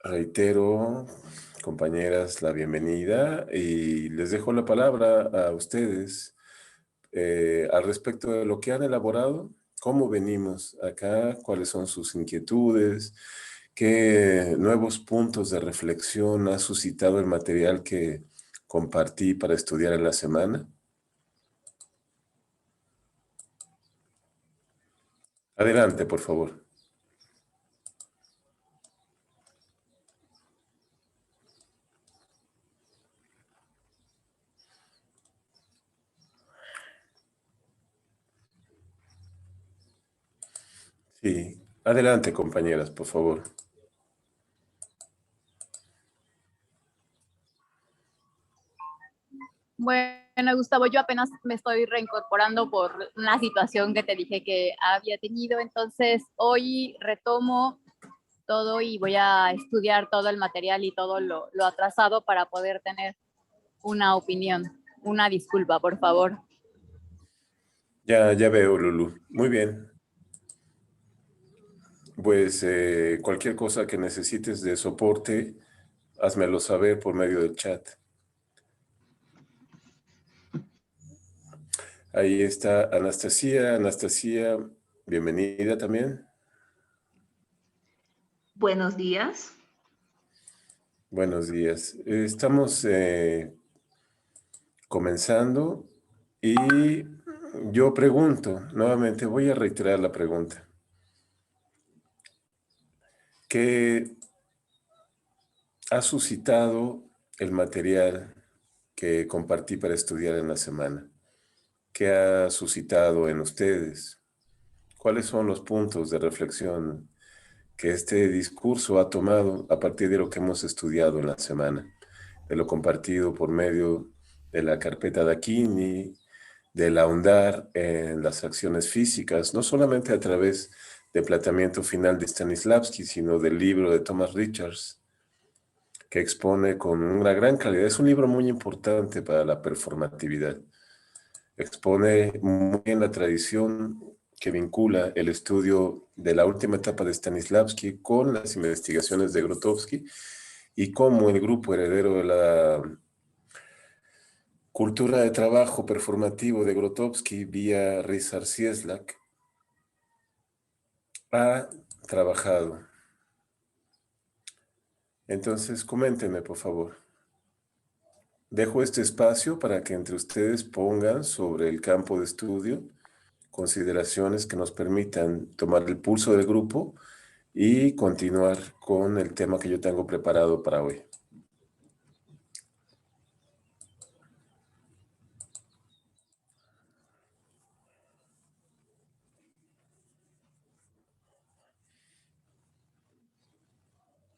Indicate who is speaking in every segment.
Speaker 1: Reitero, compañeras, la bienvenida y les dejo la palabra a ustedes al respecto de lo que han elaborado, cómo venimos acá, cuáles son sus inquietudes, qué nuevos puntos de reflexión ha suscitado el material que compartí para estudiar en la semana. Adelante, por favor. Sí, adelante, compañeras, por favor.
Speaker 2: Bueno, Gustavo, yo apenas me estoy reincorporando por una situación que te dije que había tenido, entonces hoy retomo todo y voy a estudiar todo el material y todo lo atrasado para poder tener una opinión. Una disculpa, por favor.
Speaker 1: Ya veo, Lulu. Muy bien. Pues cualquier cosa que necesites de soporte, házmelo saber por medio del chat. Ahí está Anastasia. Anastasia, bienvenida también.
Speaker 3: Buenos días.
Speaker 1: Buenos días. Estamos comenzando y yo pregunto, nuevamente voy a reiterar la pregunta. ¿Qué ha suscitado el material que compartí para estudiar en la semana? ¿Qué ha suscitado en ustedes? ¿Cuáles son los puntos de reflexión que este discurso ha tomado a partir de lo que hemos estudiado en la semana? De lo compartido por medio de la carpeta Dakini, del ahondar en las acciones físicas, no solamente a través del planteamiento final de Stanislavski, sino del libro de Thomas Richards, que expone con una gran calidad. Es un libro muy importante para la performatividad. Expone muy bien la tradición que vincula el estudio de la última etapa de Stanislavski con las investigaciones de Grotowski y cómo el grupo heredero de la cultura de trabajo performativo de Grotowski vía Ryszard Cieslak ha trabajado. Entonces, coméntenme, por favor. Dejo este espacio para que entre ustedes pongan sobre el campo de estudio consideraciones que nos permitan tomar el pulso del grupo y continuar con el tema que yo tengo preparado para hoy.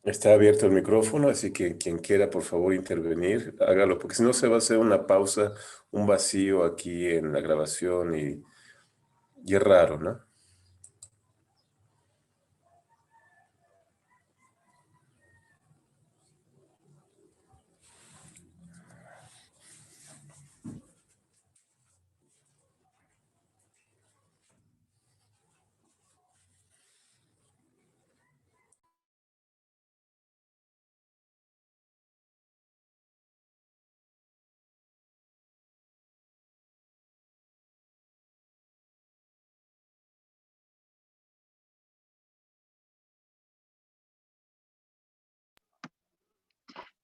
Speaker 1: Está abierto el micrófono, así que quien quiera, por favor, intervenir, hágalo, porque si no se va a hacer una pausa, un vacío aquí en la grabación y es raro, ¿no?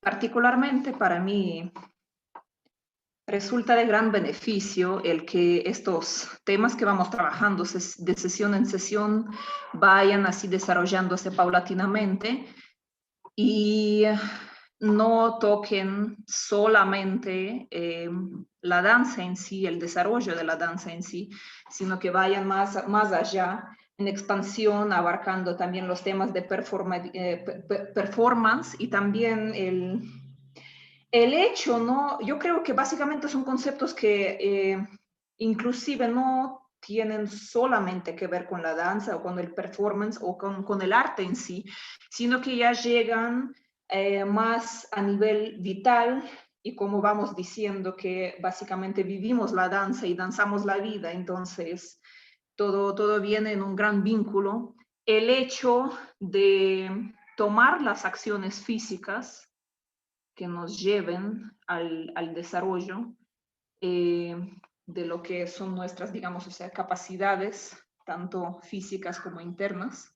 Speaker 3: Particularmente para mí resulta de gran beneficio el que estos temas que vamos trabajando de sesión en sesión vayan así desarrollándose paulatinamente y no toquen solamente la danza en sí, el desarrollo de la danza en sí, sino que vayan más allá en expansión, abarcando también los temas de performance y también el hecho, ¿no? Yo creo que básicamente son conceptos que inclusive no tienen solamente que ver con la danza o con el performance o con el arte en sí, sino que ya llegan más a nivel vital y como vamos diciendo que básicamente vivimos la danza y danzamos la vida, entonces todo viene en un gran vínculo. El hecho de tomar las acciones físicas que nos lleven al desarrollo de lo que son nuestras, digamos, o sea, capacidades, tanto físicas como internas,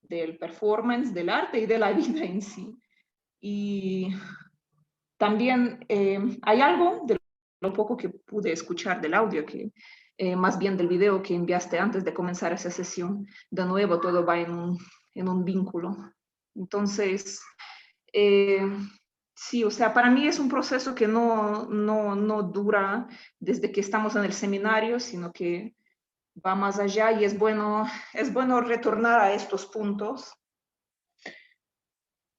Speaker 3: del performance, del arte y de la vida en sí. Y también hay algo de lo poco que pude escuchar del audio, que más bien del video que enviaste antes de comenzar esa sesión. De nuevo, todo va en un vínculo. Entonces, sí, o sea, para mí es un proceso que no dura desde que estamos en el seminario, sino que va más allá y es bueno retornar a estos puntos,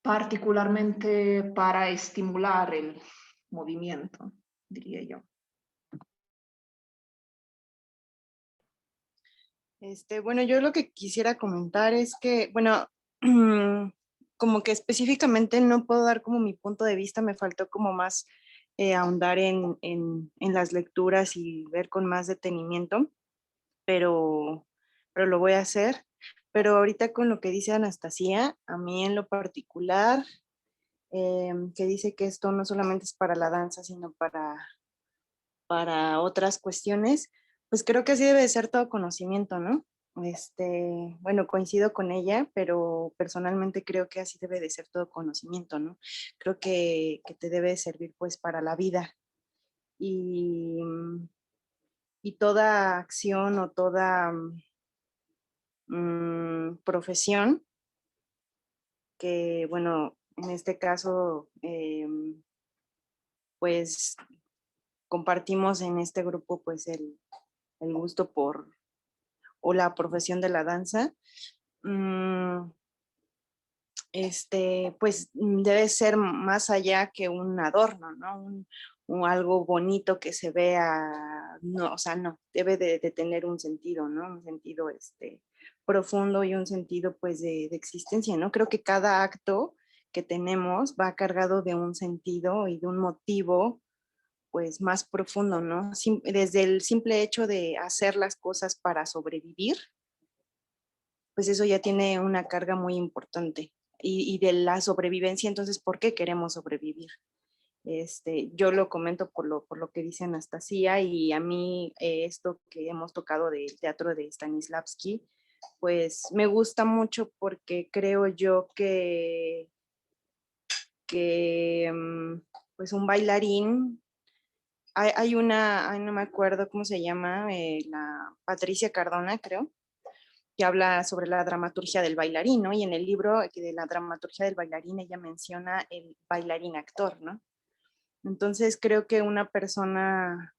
Speaker 3: particularmente para estimular el movimiento, diría yo.
Speaker 4: Bueno, yo lo que quisiera comentar es que, bueno, como que específicamente no puedo dar como mi punto de vista, me faltó como más ahondar en las lecturas y ver con más detenimiento, pero lo voy a hacer. Pero ahorita con lo que dice Anastasia, a mí en lo particular, que dice que esto no solamente es para la danza, sino para otras cuestiones, pues creo que así debe de ser todo conocimiento, ¿no? Bueno, coincido con ella, pero personalmente creo que así debe de ser todo conocimiento, ¿no? Creo que te debe de servir pues para la vida y, y toda acción o toda profesión que, bueno, en este caso, pues compartimos en este grupo pues el gusto por o la profesión de la danza, pues debe ser más allá que un adorno, ¿no? Algo bonito que se vea, no, o sea, no, debe de tener un sentido, ¿no? Un sentido profundo y un sentido pues de existencia, ¿no? Creo que cada acto que tenemos va cargado de un sentido y de un motivo pues más profundo, ¿no? Desde el simple hecho de hacer las cosas para sobrevivir, pues eso ya tiene una carga muy importante. Y de la sobrevivencia, entonces, ¿por qué queremos sobrevivir? Yo lo comento por lo que dice Anastasia y a mí esto que hemos tocado del teatro de Stanislavski, pues me gusta mucho porque creo yo que pues un bailarín, hay una, ay, no me acuerdo cómo se llama, la Patricia Cardona, creo, que habla sobre la dramaturgia del bailarín, ¿no? Y en el libro de la dramaturgia del bailarín ella menciona el bailarín actor, ¿no? Entonces creo que una persona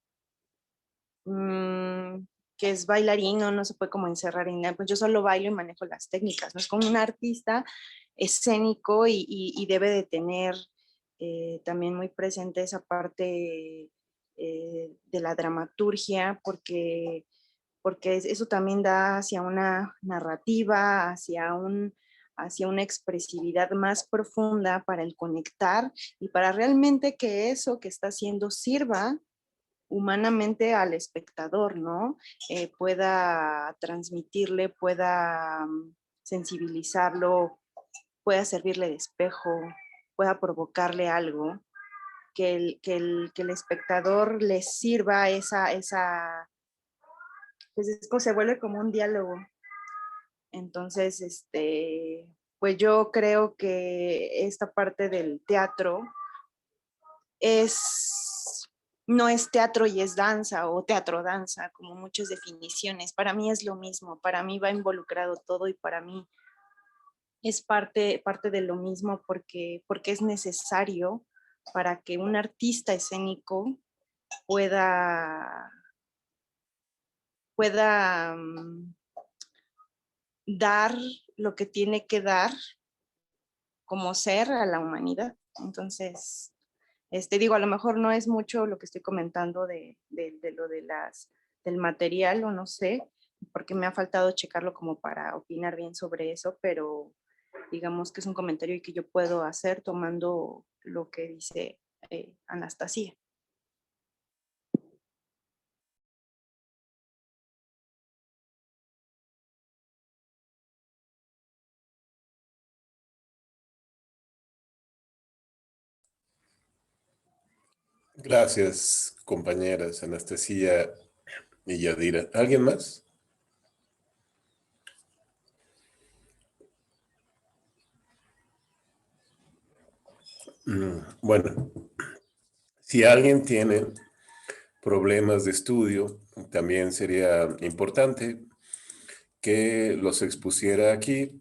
Speaker 4: que es bailarín no se puede como encerrar en, pues yo solo bailo y manejo las técnicas, ¿no? Es como un artista escénico y debe de tener también muy presente esa parte de la dramaturgia porque eso también da hacia una narrativa, hacia una expresividad más profunda para el conectar y para realmente que eso que está haciendo sirva humanamente al espectador, ¿no? Pueda transmitirle, pueda sensibilizarlo, pueda servirle de espejo, pueda provocarle algo, que el espectador le sirva pues es como se vuelve como un diálogo. Entonces, pues yo creo que esta parte del teatro no es teatro y es danza o teatro danza, como muchas definiciones. Para mí es lo mismo, para mí va involucrado todo y para mí es parte de lo mismo porque es necesario para que un artista escénico pueda, pueda dar lo que tiene que dar como ser a la humanidad. Entonces, digo, a lo mejor no es mucho lo que estoy comentando de lo de del material o no sé, porque me ha faltado checarlo como para opinar bien sobre eso, pero digamos que es un comentario que yo puedo hacer tomando lo que dice Anastasia.
Speaker 1: Gracias, compañeras Anastasia y Yadira. ¿Alguien más? Bueno, si alguien tiene problemas de estudio, también sería importante que los expusiera aquí,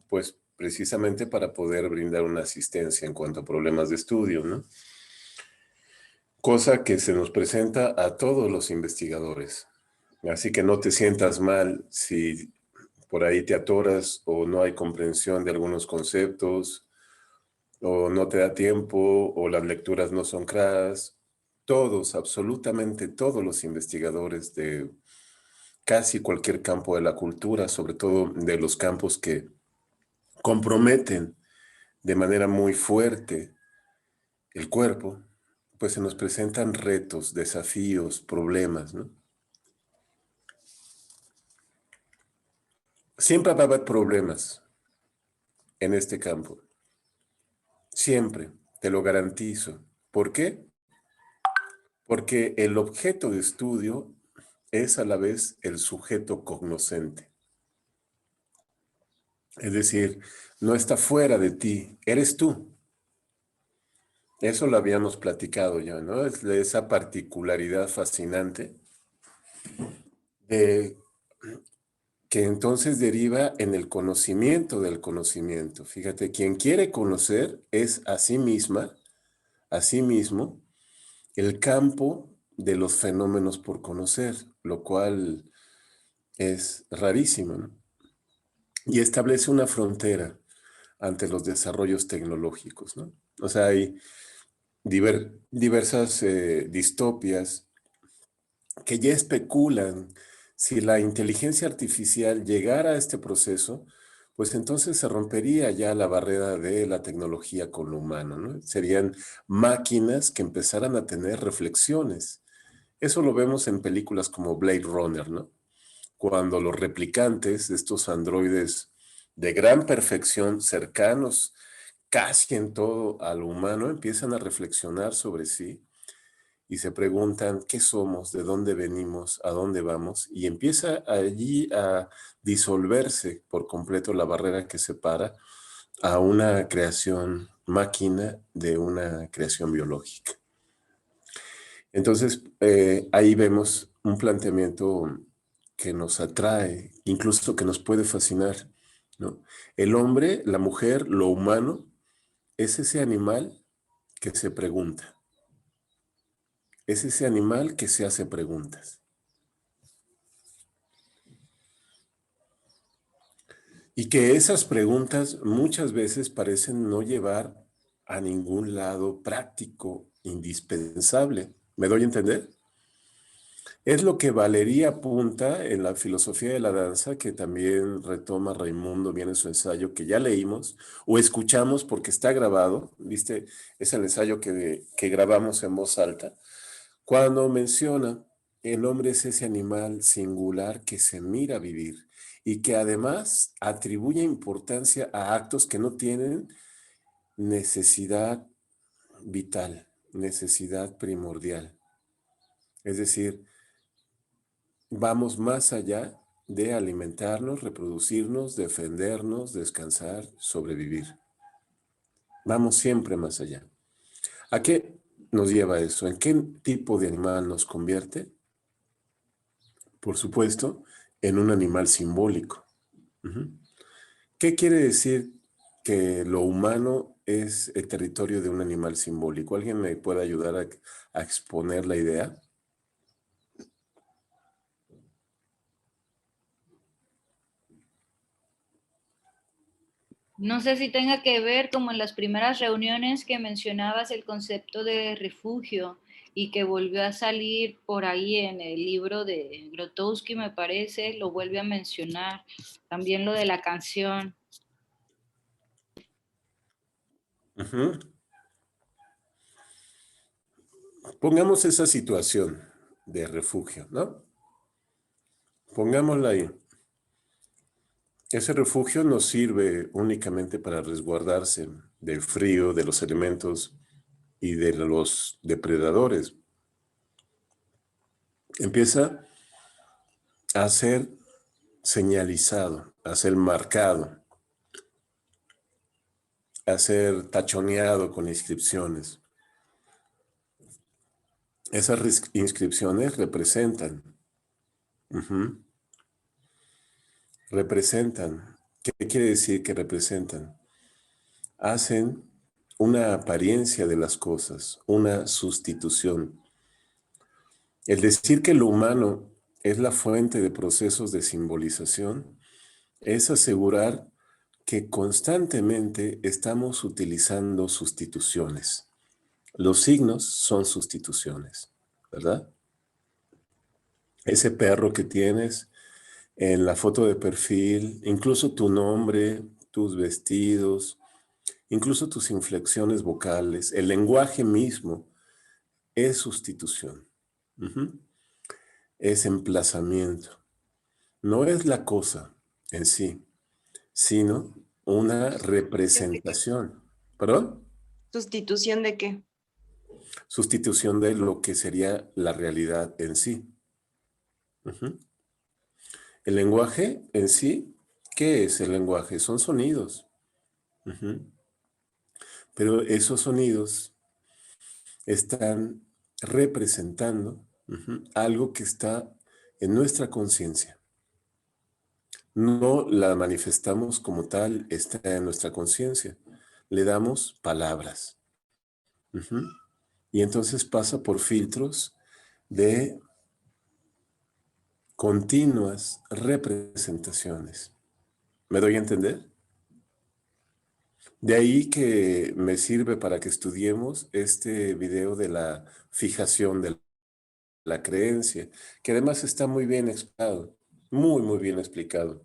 Speaker 1: pues precisamente para poder brindar una asistencia en cuanto a problemas de estudio, ¿no? Cosa que se nos presenta a todos los investigadores. Así que no te sientas mal si por ahí te atoras o no hay comprensión de algunos conceptos, o no te da tiempo, o las lecturas no son claras. Todos, absolutamente todos los investigadores de casi cualquier campo de la cultura, sobre todo de los campos que comprometen de manera muy fuerte el cuerpo, pues se nos presentan retos, desafíos, problemas, ¿no? Siempre va a haber problemas en este campo. Siempre, te lo garantizo. ¿Por qué? Porque el objeto de estudio es a la vez el sujeto cognoscente. Es decir, no está fuera de ti, eres tú. Eso lo habíamos platicado ya, ¿no? Es esa particularidad fascinante de que entonces deriva en el conocimiento del conocimiento. Fíjate, quien quiere conocer es a sí misma, a sí mismo, el campo de los fenómenos por conocer, lo cual es rarísimo, ¿no? Y establece una frontera ante los desarrollos tecnológicos, ¿no? O sea, hay diversas distopias que ya especulan si la inteligencia artificial llegara a este proceso, pues entonces se rompería ya la barrera de la tecnología con lo humano, ¿no? Serían máquinas que empezaran a tener reflexiones. Eso lo vemos en películas como Blade Runner, ¿no? Cuando los replicantes, estos androides de gran perfección, cercanos casi en todo al humano, empiezan a reflexionar sobre sí y se preguntan qué somos, de dónde venimos, a dónde vamos, y empieza allí a disolverse por completo la barrera que separa a una creación máquina de una creación biológica. Entonces, ahí vemos un planteamiento que nos atrae, incluso que nos puede fascinar, ¿no? El hombre, la mujer, lo humano, es ese animal que se pregunta. Es ese animal que se hace preguntas. Y que esas preguntas muchas veces parecen no llevar a ningún lado práctico, indispensable. ¿Me doy a entender? Es lo que Valeria apunta en la filosofía de la danza, que también retoma Raimundo bien en su ensayo, que ya leímos o escuchamos porque está grabado, ¿viste? Es el ensayo que grabamos en voz alta, cuando menciona el hombre es ese animal singular que se mira vivir y que además atribuye importancia a actos que no tienen necesidad vital, necesidad primordial. Es decir, vamos más allá de alimentarnos, reproducirnos, defendernos, descansar, sobrevivir. Vamos siempre más allá. ¿A qué nos lleva eso? ¿En qué tipo de animal nos convierte? Por supuesto, en un animal simbólico. ¿Qué quiere decir que lo humano es el territorio de un animal simbólico? ¿Alguien me puede ayudar a exponer la idea?
Speaker 5: No sé si tenga que ver como en las primeras reuniones que mencionabas el concepto de refugio y que volvió a salir por ahí en el libro de Grotowski, me parece, lo vuelve a mencionar. También lo de la canción.
Speaker 1: Pongamos esa situación de refugio, ¿no? Pongámosla ahí. Ese refugio no sirve únicamente para resguardarse del frío, de los elementos y de los depredadores. Empieza a ser señalizado, a ser marcado, a ser tachoneado con inscripciones. Esas inscripciones representan. Representan. ¿Qué quiere decir que representan? Hacen una apariencia de las cosas, una sustitución. El decir que lo humano es la fuente de procesos de simbolización es asegurar que constantemente estamos utilizando sustituciones. Los signos son sustituciones, ¿verdad? Ese perro que tienes en la foto de perfil, incluso tu nombre, tus vestidos, incluso tus inflexiones vocales, el lenguaje mismo es sustitución. Es emplazamiento. No es la cosa en sí, sino una representación. ¿Perdón?
Speaker 4: ¿Sustitución de qué?
Speaker 1: Sustitución de lo que sería la realidad en sí. El lenguaje en sí, ¿qué es el lenguaje? Son sonidos. Pero esos sonidos están representando algo que está en nuestra conciencia. No la manifestamos como tal, está en nuestra conciencia. Le damos palabras. Y entonces pasa por filtros de continuas representaciones. ¿Me doy a entender? De ahí que me sirve para que estudiemos este video de la fijación de la creencia, que además está muy bien explicado, muy bien explicado.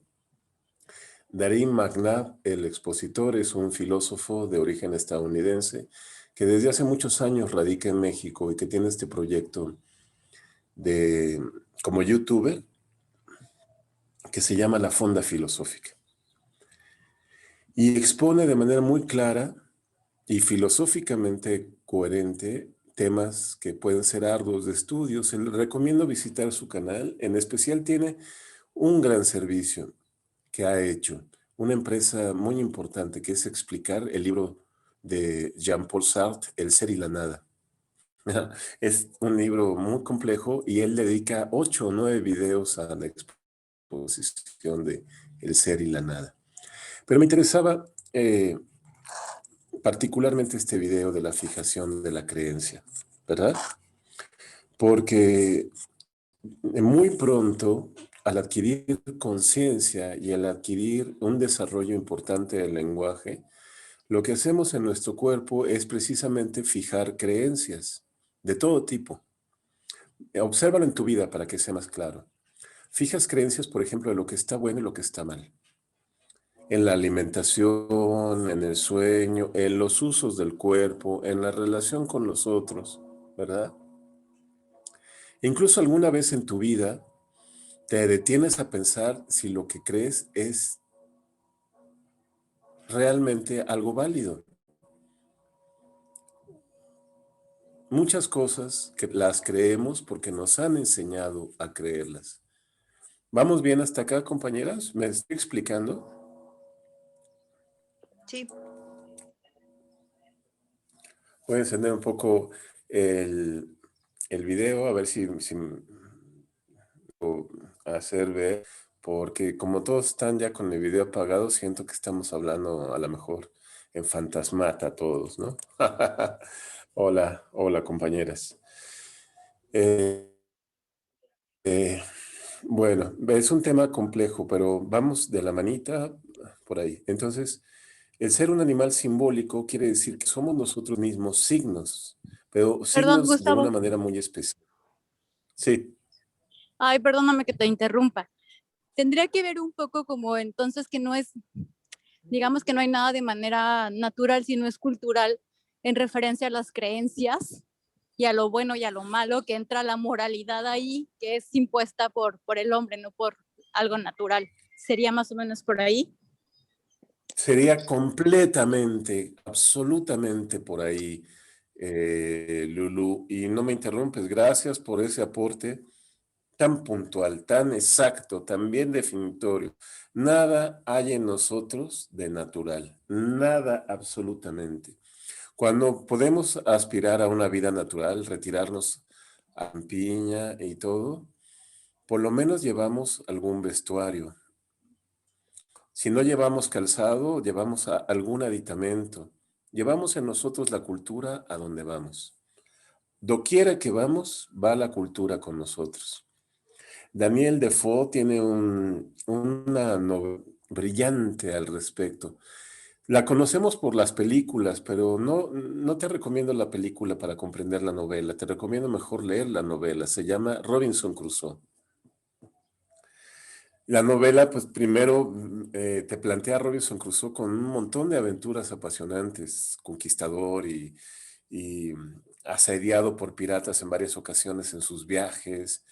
Speaker 1: Darín McNabb, el expositor, es un filósofo de origen estadounidense que desde hace muchos años radica en México y que tiene este proyecto como youtuber que se llama La Fonda Filosófica. Y expone de manera muy clara y filosóficamente coherente temas que pueden ser arduos de estudio. Se le recomiendo visitar su canal. En especial tiene un gran servicio que ha hecho una empresa muy importante, que es explicar el libro de Jean-Paul Sartre, El ser y la nada. Es un libro muy complejo y él dedica 8 o 9 videos a la exposición de El ser y la nada. Pero me interesaba particularmente este video de la fijación de la creencia, ¿verdad? Porque muy pronto, al adquirir conciencia y al adquirir un desarrollo importante del lenguaje, lo que hacemos en nuestro cuerpo es precisamente fijar creencias de todo tipo. Obsérvalo en tu vida para que sea más claro. Fijas creencias, por ejemplo, de lo que está bueno y lo que está mal. En la alimentación, en el sueño, en los usos del cuerpo, en la relación con los otros, ¿verdad? Incluso alguna vez en tu vida te detienes a pensar si lo que crees es realmente algo válido. Muchas cosas que las creemos porque nos han enseñado a creerlas. ¿Vamos bien hasta acá, compañeras? ¿Me estoy explicando?
Speaker 4: Sí.
Speaker 1: Voy a encender un poco el video, a ver si puedo hacer ver, porque como todos están ya con el video apagado, siento que estamos hablando a lo mejor en fantasmata todos, ¿no? Hola, compañeras. Bueno, es un tema complejo, pero vamos de la manita por ahí. Entonces, el ser un animal simbólico quiere decir que somos nosotros mismos signos, pero
Speaker 2: Perdón,
Speaker 1: signos de una
Speaker 2: Gustavo.
Speaker 1: manera muy especial. Sí.
Speaker 2: Ay, perdóname que te interrumpa. Tendría que ver un poco como entonces que no es, digamos que no hay nada de manera natural, sino es cultural en referencia a las creencias y a lo bueno y a lo malo, que entra la moralidad ahí, que es impuesta por el hombre, no por algo natural. ¿Sería más o menos por ahí?
Speaker 1: Sería completamente, absolutamente por ahí. Lulú, y no me interrumpes. Gracias por ese aporte tan puntual, tan exacto, tan bien definitorio. Nada hay en nosotros de natural, nada absolutamente. Cuando podemos aspirar a una vida natural, retirarnos a campiña y todo, por lo menos llevamos algún vestuario. Si no llevamos calzado, llevamos algún aditamento. Llevamos en nosotros la cultura a donde vamos. Doquiera que vamos, va la cultura con nosotros. Daniel Defoe tiene una novela brillante al respecto. La conocemos por las películas, pero no te recomiendo la película para comprender la novela. Te recomiendo mejor leer la novela. Se llama Robinson Crusoe. La novela, pues primero te plantea a Robinson Crusoe con un montón de aventuras apasionantes, conquistador y asediado por piratas en varias ocasiones en sus viajes,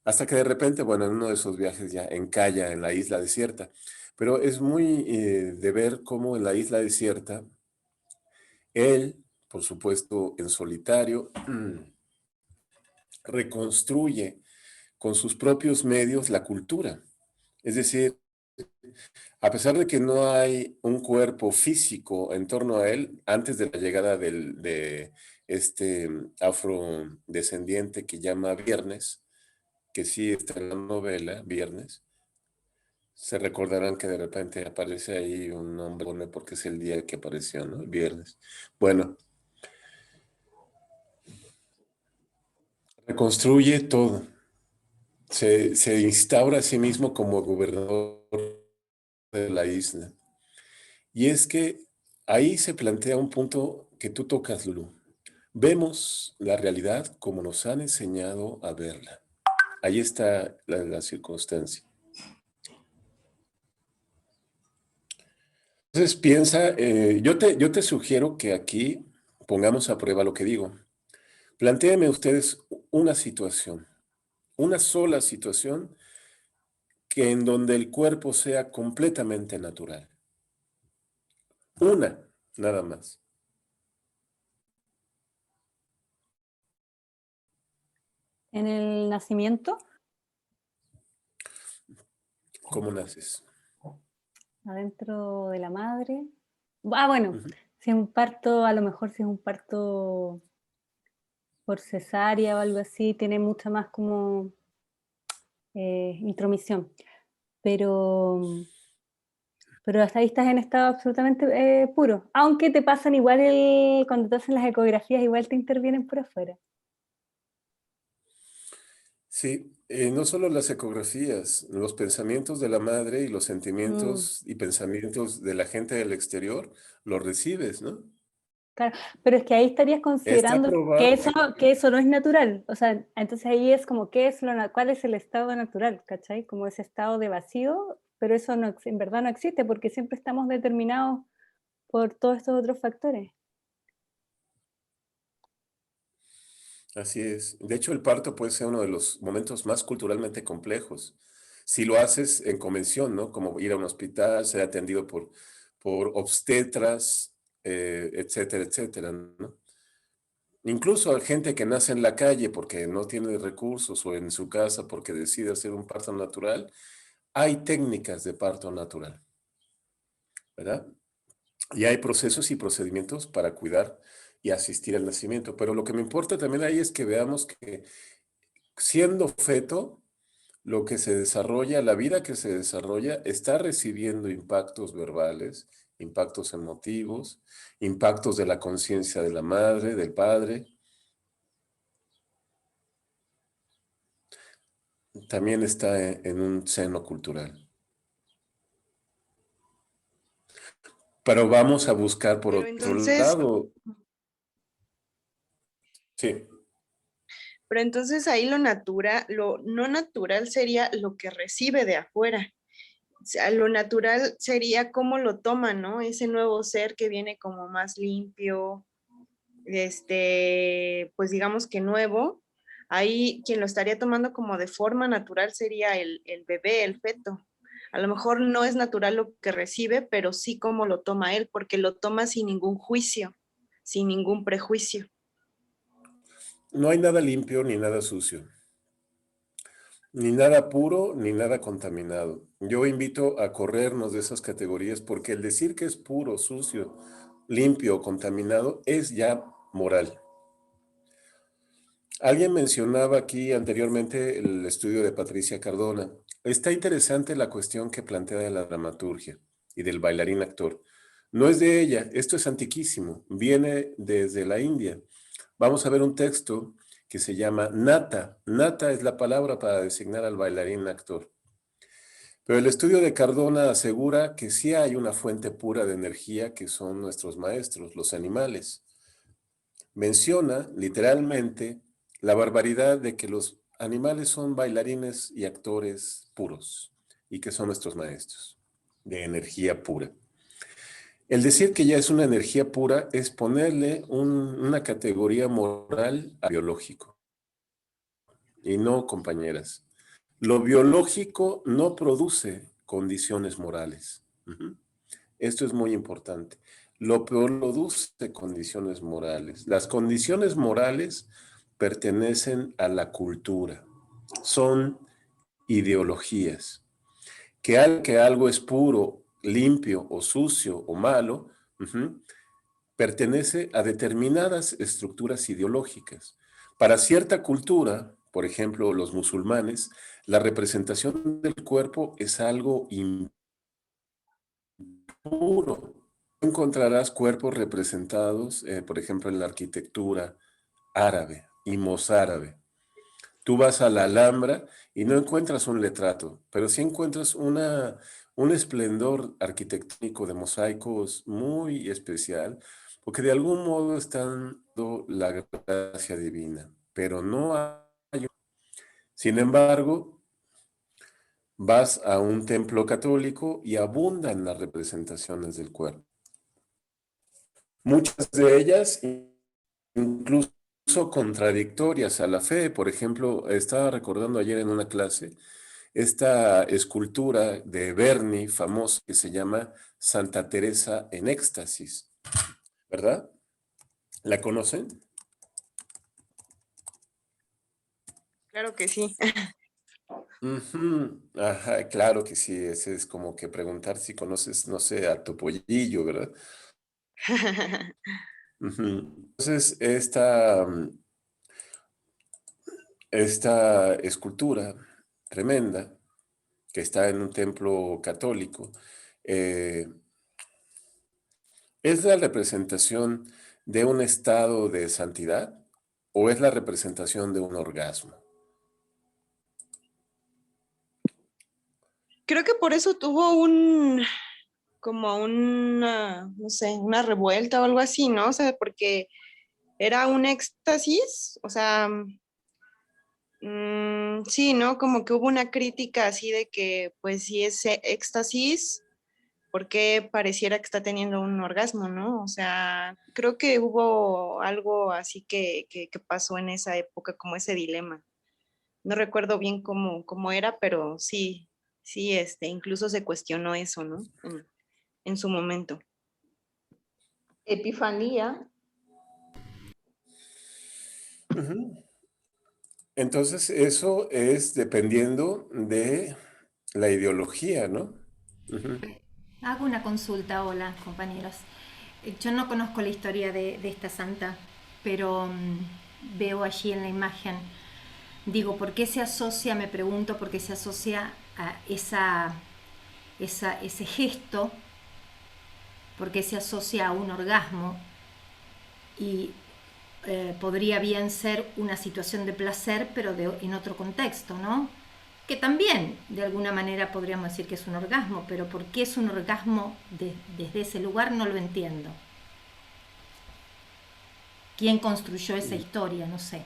Speaker 1: hasta que de repente, bueno, en uno de esos viajes ya encalla en la isla desierta. Pero es muy de ver cómo en la isla desierta, él, por supuesto, en solitario, reconstruye con sus propios medios la cultura. Es decir, a pesar de que no hay un cuerpo físico en torno a él, antes de la llegada de este afrodescendiente que llama Viernes, que sí está en la novela, Viernes, se recordarán que de repente aparece ahí un hombre porque es el día que apareció, ¿no? El viernes. Bueno, reconstruye todo. Se instaura a sí mismo como gobernador de la isla. Y es que ahí se plantea un punto que tú tocas, Lulu. Vemos la realidad como nos han enseñado a verla. Ahí está la circunstancia. Entonces piensa, yo te sugiero que aquí pongamos a prueba lo que digo. Plantéenme ustedes una situación, una sola situación que en donde el cuerpo sea completamente natural. Una, nada más.
Speaker 6: En el nacimiento,
Speaker 1: ¿Cómo naces?
Speaker 6: adentro de la madre. Ah, bueno,
Speaker 1: Ujú.
Speaker 6: si es un parto, a lo mejor si es un parto por cesárea o algo así, tiene mucha más como intromisión. Pero hasta ahí estás en estado absolutamente puro. Aunque te pasan igual cuando te hacen las ecografías, igual te intervienen por afuera.
Speaker 1: Sí, no solo las ecografías, los pensamientos de la madre y los
Speaker 6: Mm,
Speaker 1: sentimientos y pensamientos de la gente del exterior, los recibes, ¿no?
Speaker 6: claro, pero es que ahí estarías
Speaker 1: Está
Speaker 6: considerando
Speaker 1: probado.
Speaker 6: que eso no es natural. O sea, entonces ahí es como, ¿cuál es el estado natural? ¿Cachai? Como ese estado de vacío, pero eso no, en verdad no existe porque siempre estamos determinados por todos estos otros factores.
Speaker 1: Así es. De hecho, el parto puede ser uno de los momentos más culturalmente complejos. Si lo haces en convención, ¿no? Como ir a un hospital, ser atendido por obstetras, etcétera, etcétera, ¿no? Incluso hay gente que nace en la calle porque no tiene recursos o en su casa porque decide hacer un parto natural. Hay técnicas de parto natural, ¿verdad? Y hay procesos y procedimientos para cuidar y asistir al nacimiento. Pero lo que me importa también ahí es que veamos que siendo feto, lo que se desarrolla, la vida que se desarrolla, está recibiendo impactos verbales, impactos emotivos, impactos de la conciencia de la madre, del padre. También está en un seno cultural. Pero vamos a buscar por
Speaker 4: Pero
Speaker 1: otro
Speaker 4: entonces,
Speaker 1: lado. Sí,
Speaker 4: pero entonces ahí lo natural, lo no natural sería lo que recibe de afuera. O sea, lo natural sería cómo lo toma, ¿no? Ese nuevo ser que viene como más limpio, pues digamos que nuevo. Ahí quien lo estaría tomando como de forma natural sería el bebé, el feto. A lo mejor no es natural lo que recibe, pero sí cómo lo toma él, porque lo toma sin ningún juicio, sin ningún prejuicio.
Speaker 1: No hay nada limpio ni nada sucio, ni nada puro ni nada contaminado. Yo invito a corrernos de esas categorías porque el decir que es puro, sucio, limpio o contaminado es ya moral. Alguien mencionaba aquí anteriormente el estudio de Patricia Cardona. Está interesante la cuestión que plantea de la dramaturgia y del bailarín actor. No es de ella, esto es antiquísimo, viene desde la India. Vamos a ver un texto que se llama Nata. Nata es la palabra para designar al bailarín actor. Pero el estudio de Cardona asegura que sí hay una fuente pura de energía que son nuestros maestros, los animales. Menciona literalmente la barbaridad de que los animales son bailarines y actores puros y que son nuestros maestros de energía pura. El decir que ya es una energía pura es ponerle una categoría moral a biológico. Y no, compañeras, lo biológico no produce condiciones morales. Esto es muy importante. Lo produce condiciones morales. Las condiciones morales pertenecen a la cultura. Son ideologías. Que algo es puro, limpio o sucio o malo, pertenece a determinadas estructuras ideológicas. Para cierta cultura, por ejemplo, los musulmanes, la representación del cuerpo es algo impuro. Encontrarás cuerpos representados, por ejemplo, en la arquitectura árabe y mozárabe. Tú vas a la Alhambra y no encuentras un letrato, pero sí encuentras un esplendor arquitectónico de mosaicos muy especial, porque de algún modo están dando la gracia divina, pero no hay. Sin embargo, vas a un templo católico y abundan las representaciones del cuerpo. Muchas de ellas incluso contradictorias a la fe. Por ejemplo, estaba recordando ayer en una clase esta escultura de Berni famosa que se llama Santa Teresa en éxtasis, ¿verdad? ¿La conocen?
Speaker 4: Claro que sí.
Speaker 1: Ajá, claro que sí. Ese es como que preguntar si conoces, no sé, a Topollillo, ¿verdad? Entonces, esta escultura tremenda que está en un templo católico, ¿es la representación de un estado de santidad o es la representación de un orgasmo?
Speaker 4: Creo que por eso tuvo como una, no sé, una revuelta o algo así, ¿no? O sea, porque era un éxtasis, o sea, sí, ¿no? Como que hubo una crítica así de que, pues, si es éxtasis, ¿por qué pareciera que está teniendo un orgasmo, ¿no? O sea, creo que hubo algo así que pasó en esa época, como ese dilema. No recuerdo bien cómo era, pero sí, sí, incluso se cuestionó eso, ¿no? En su momento.
Speaker 3: Epifanía.
Speaker 1: Entonces, eso es dependiendo de la ideología, ¿no?
Speaker 7: Hago una consulta, hola compañeros. Yo no conozco la historia de esta santa, pero veo allí en la imagen, digo, ¿por qué se asocia, me pregunto, por qué se asocia a ese gesto? ¿Por qué se asocia a un orgasmo? Y podría bien ser una situación de placer, pero en otro contexto, ¿no? Que también de alguna manera podríamos decir que es un orgasmo, pero ¿por qué es un orgasmo desde ese lugar? No lo entiendo. ¿Quién construyó esa historia? No sé.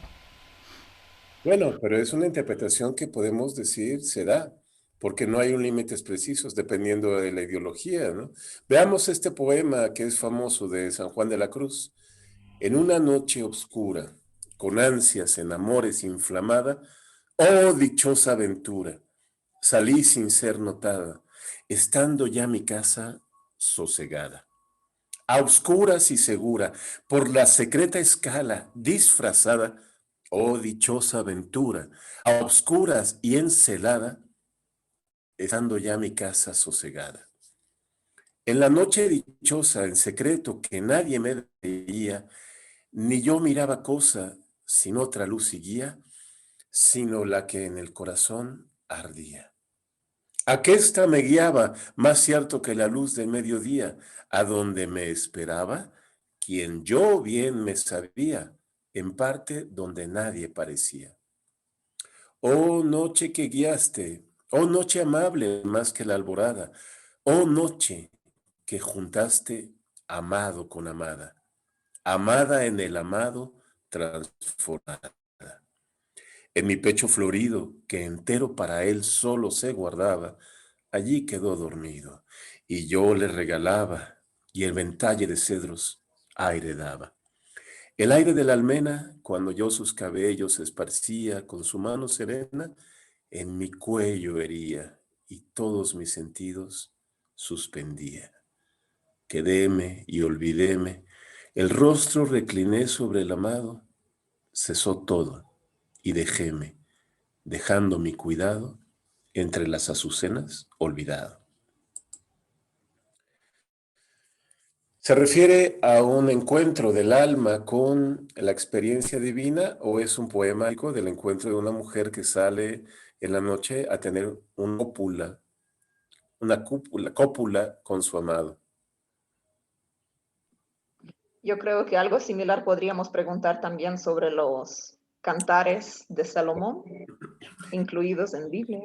Speaker 1: Bueno, pero es una interpretación que podemos decir se da, porque no hay límites precisos dependiendo de la ideología, ¿no? Veamos este poema que es famoso de San Juan de la Cruz. En una noche oscura, con ansias en amores inflamada, oh dichosa aventura, salí sin ser notada, estando ya mi casa sosegada. A oscuras y segura, por la secreta escala disfrazada, Oh dichosa aventura, a obscuras y encelada, estando ya mi casa sosegada. En la noche dichosa, en secreto, que nadie me veía, ni yo miraba cosa sin otra luz y guía, sino la que en el corazón ardía. Aquesta me guiaba, más cierto que la luz del mediodía, a donde me esperaba, quien yo bien me sabía, en parte donde nadie parecía. Oh noche que guiaste, oh noche amable más que la alborada, oh noche que juntaste amado con amada, amada en el amado transformada. En mi pecho florido, que entero para él solo se guardaba, allí quedó dormido, y yo le regalaba, y el ventalle de cedros aire daba. El aire de la almena, cuando yo sus cabellos esparcía con su mano serena, en mi cuello hería, y todos mis sentidos suspendía. Quedéme y olvidéme, el rostro recliné sobre el amado, cesó todo, y dejéme, dejando mi cuidado entre las azucenas olvidado. ¿Se refiere a un encuentro del alma con la experiencia divina o es un poema del encuentro de una mujer que sale en la noche a tener una cópula con su amado?
Speaker 3: Yo creo que algo similar podríamos preguntar también sobre los cantares de Salomón, incluidos en Biblia.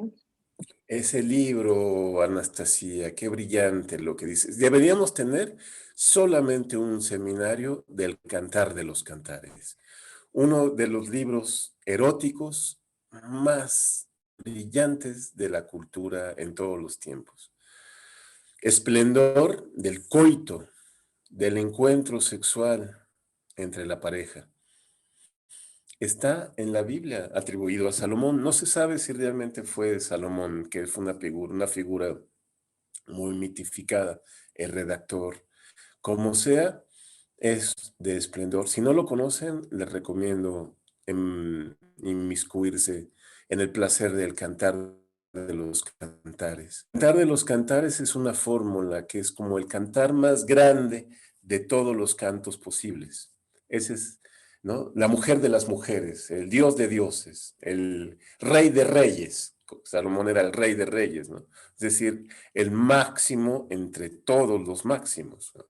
Speaker 1: Ese libro, Anastasia, qué brillante lo que dices. Deberíamos tener solamente un seminario del Cantar de los Cantares. Uno de los libros eróticos más brillantes de la cultura en todos los tiempos. Esplendor del coito, del encuentro sexual entre la pareja. Está en la Biblia atribuido a Salomón. No se sabe si realmente fue Salomón, que fue una figura muy mitificada, el redactor. Como sea, es de esplendor. Si no lo conocen, les recomiendo inmiscuirse en el placer del cantar de los cantares. El cantar de los cantares es una fórmula que es como el cantar más grande de todos los cantos posibles. Ese es, ¿no? La mujer de las mujeres, el dios de dioses, el rey de reyes. Salomón era el rey de reyes, ¿no? Es decir, el máximo entre todos los máximos, ¿no?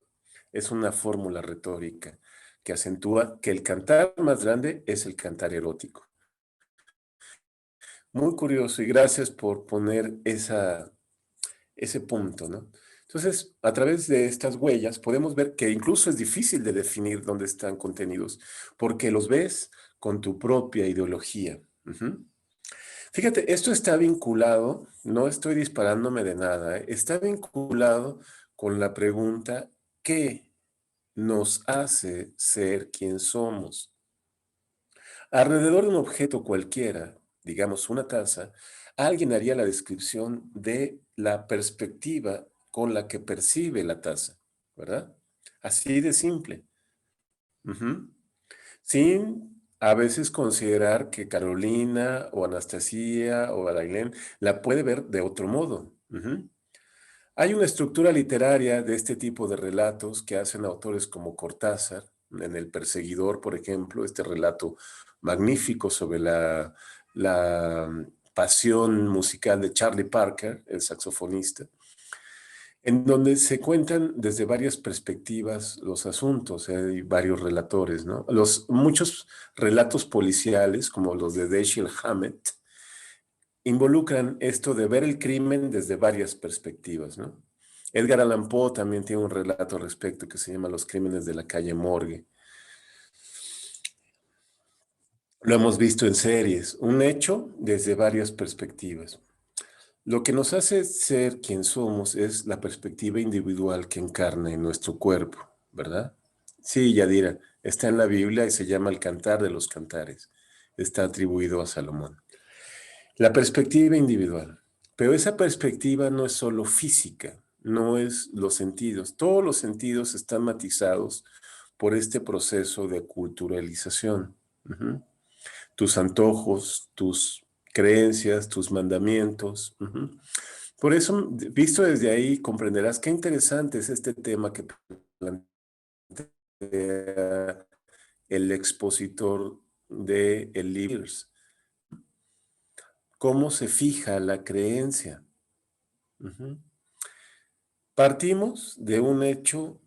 Speaker 1: Es una fórmula retórica que acentúa que el cantar más grande es el cantar erótico. Muy curioso y gracias por poner ese punto, ¿no? Entonces, a través de estas huellas podemos ver que incluso es difícil de definir dónde están contenidos, porque los ves con tu propia ideología. Fíjate, esto está vinculado, no estoy disparándome de nada, está vinculado con la pregunta, ¿qué nos hace ser quien somos? Alrededor de un objeto cualquiera, digamos una taza, alguien haría la descripción de la perspectiva con la que percibe la taza, ¿verdad? Así de simple. Sin a veces considerar que Carolina o Anastasia o Alailén la puede ver de otro modo. Hay una estructura literaria de este tipo de relatos que hacen autores como Cortázar, en El Perseguidor, por ejemplo, este relato magnífico sobre la pasión musical de Charlie Parker, el saxofonista, en donde se cuentan desde varias perspectivas los asuntos. Hay varios relatores, ¿no? Muchos relatos policiales, como los de Dashiell Hammett, involucran esto de ver el crimen desde varias perspectivas, ¿no? Edgar Allan Poe también tiene un relato al respecto que se llama Los crímenes de la calle Morgue. Lo hemos visto en series, un hecho desde varias perspectivas. Lo que nos hace ser quien somos es la perspectiva individual que encarna en nuestro cuerpo, ¿verdad? Sí, Yadira, está en la Biblia y se llama El Cantar de los Cantares. Está atribuido a Salomón. La perspectiva individual. Pero esa perspectiva no es solo física, no es los sentidos. Todos los sentidos están matizados por este proceso de culturalización. tus antojos, tus creencias, tus mandamientos. Por eso, visto desde ahí, comprenderás qué interesante es este tema que plantea el expositor de el libro. ¿Cómo se fija la creencia? Partimos de un hecho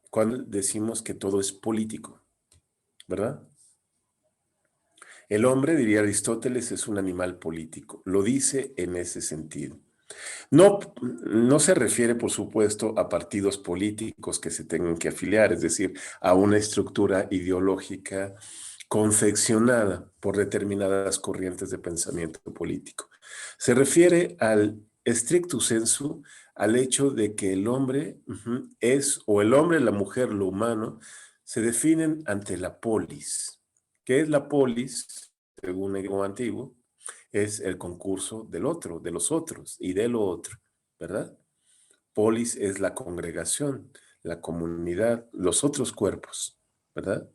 Speaker 1: cuando decimos que todo es político, ¿verdad? El hombre, diría Aristóteles, es un animal político. Lo dice en ese sentido. No se refiere, por supuesto, a partidos políticos que se tengan que afiliar, es decir, a una estructura ideológica confeccionada por determinadas corrientes de pensamiento político. Se refiere al stricto sensu, al hecho de que el hombre es, o el hombre, la mujer, lo humano, se definen ante la polis. ¿Qué es la polis? Según el griego antiguo, es el concurso del otro, de los otros y de lo otro, ¿verdad? Polis es la congregación, la comunidad, los otros cuerpos, ¿verdad?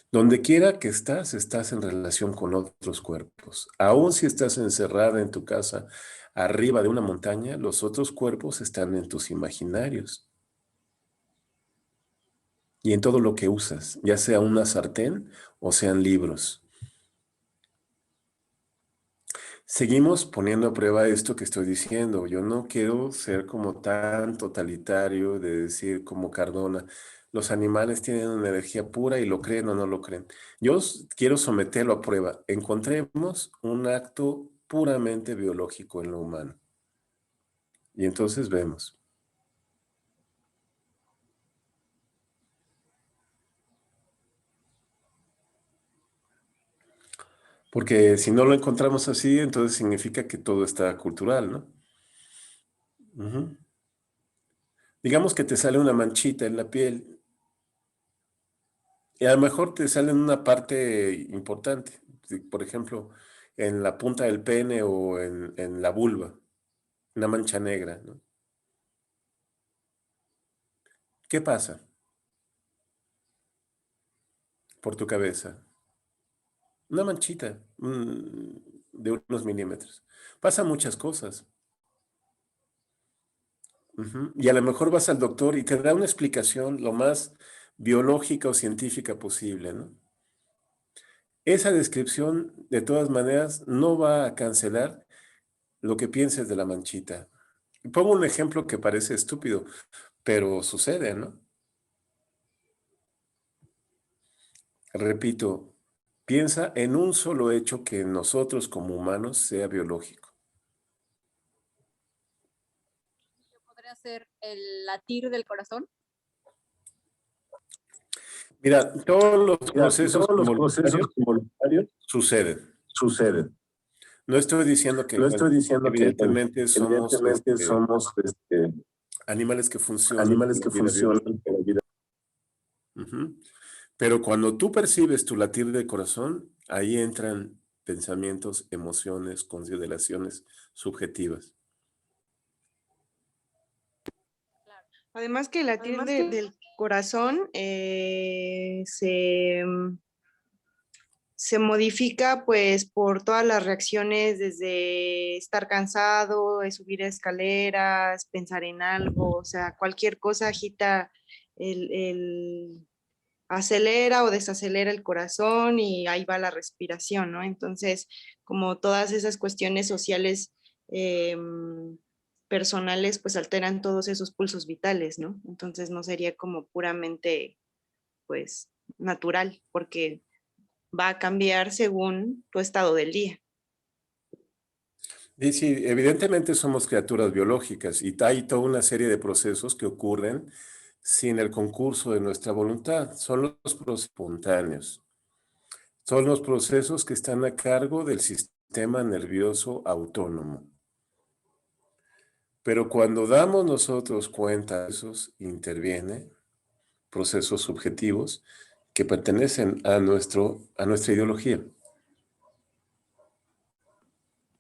Speaker 1: Donde quiera que estás en relación con otros cuerpos. Aún si estás encerrada en tu casa, arriba de una montaña, los otros cuerpos están en tus imaginarios. Y en todo lo que usas, ya sea una sartén o sean libros. Seguimos poniendo a prueba esto que estoy diciendo. Yo no quiero ser como tan totalitario de decir como Cardona, los animales tienen una energía pura y lo creen o no lo creen. Yo quiero someterlo a prueba. Encontremos un acto puramente biológico en lo humano. Y entonces vemos. Porque si no lo encontramos así, entonces significa que todo está cultural, ¿no? Digamos que te sale una manchita en la piel y a lo mejor te sale en una parte importante, por ejemplo, en la punta del pene o en la vulva, una mancha negra, ¿no? ¿Qué pasa por tu cabeza? Una manchita de unos milímetros. Pasan muchas cosas. Y a lo mejor vas al doctor y te da una explicación lo más biológica o científica posible, ¿no? Esa descripción, de todas maneras, no va a cancelar lo que pienses de la manchita. Pongo un ejemplo que parece estúpido, pero sucede, ¿no? Repito, piensa en un solo hecho que en nosotros como humanos sea biológico.
Speaker 2: ¿Podría ser el latir del corazón?
Speaker 1: Mira, todos los procesos voluntarios suceden. No estoy diciendo que, evidentemente somos animales que funcionan. Pero cuando tú percibes tu latir del corazón, ahí entran pensamientos, emociones, consideraciones subjetivas.
Speaker 4: Además que el latir del corazón se modifica pues por todas las reacciones, desde estar cansado, subir escaleras, pensar en algo, o sea, cualquier cosa agita acelera o desacelera el corazón y ahí va la respiración, ¿no? Entonces, como todas esas cuestiones sociales personales, pues alteran todos esos pulsos vitales, ¿no? Entonces no sería como puramente, pues, natural, porque va a cambiar según tu estado del día.
Speaker 1: Y sí, evidentemente somos criaturas biológicas y hay toda una serie de procesos que ocurren sin el concurso de nuestra voluntad. Son los procesos espontáneos. Son los procesos que están a cargo del sistema nervioso autónomo. Pero cuando damos nosotros cuenta de esos, interviene procesos subjetivos que pertenecen a nuestra ideología.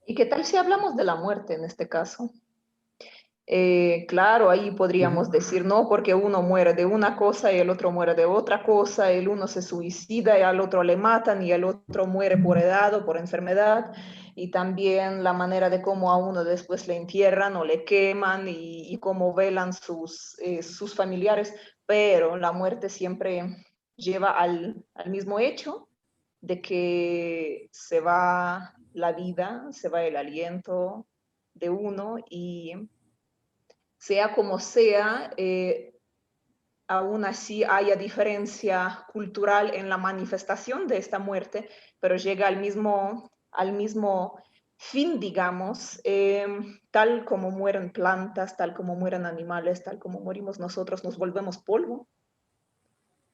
Speaker 3: ¿Y qué tal si hablamos de la muerte en este caso? Claro, ahí podríamos decir no, porque uno muere de una cosa y el otro muere de otra cosa, el uno se suicida y al otro le matan y el otro muere por edad o por enfermedad, y también la manera de cómo a uno después le entierran o le queman y cómo velan sus familiares, pero la muerte siempre lleva al mismo hecho de que se va la vida, se va el aliento de uno y sea como sea, aún así haya diferencia cultural en la manifestación de esta muerte, pero llega al mismo fin, digamos, tal como mueren plantas, tal como mueren animales, tal como morimos nosotros, nos volvemos polvo.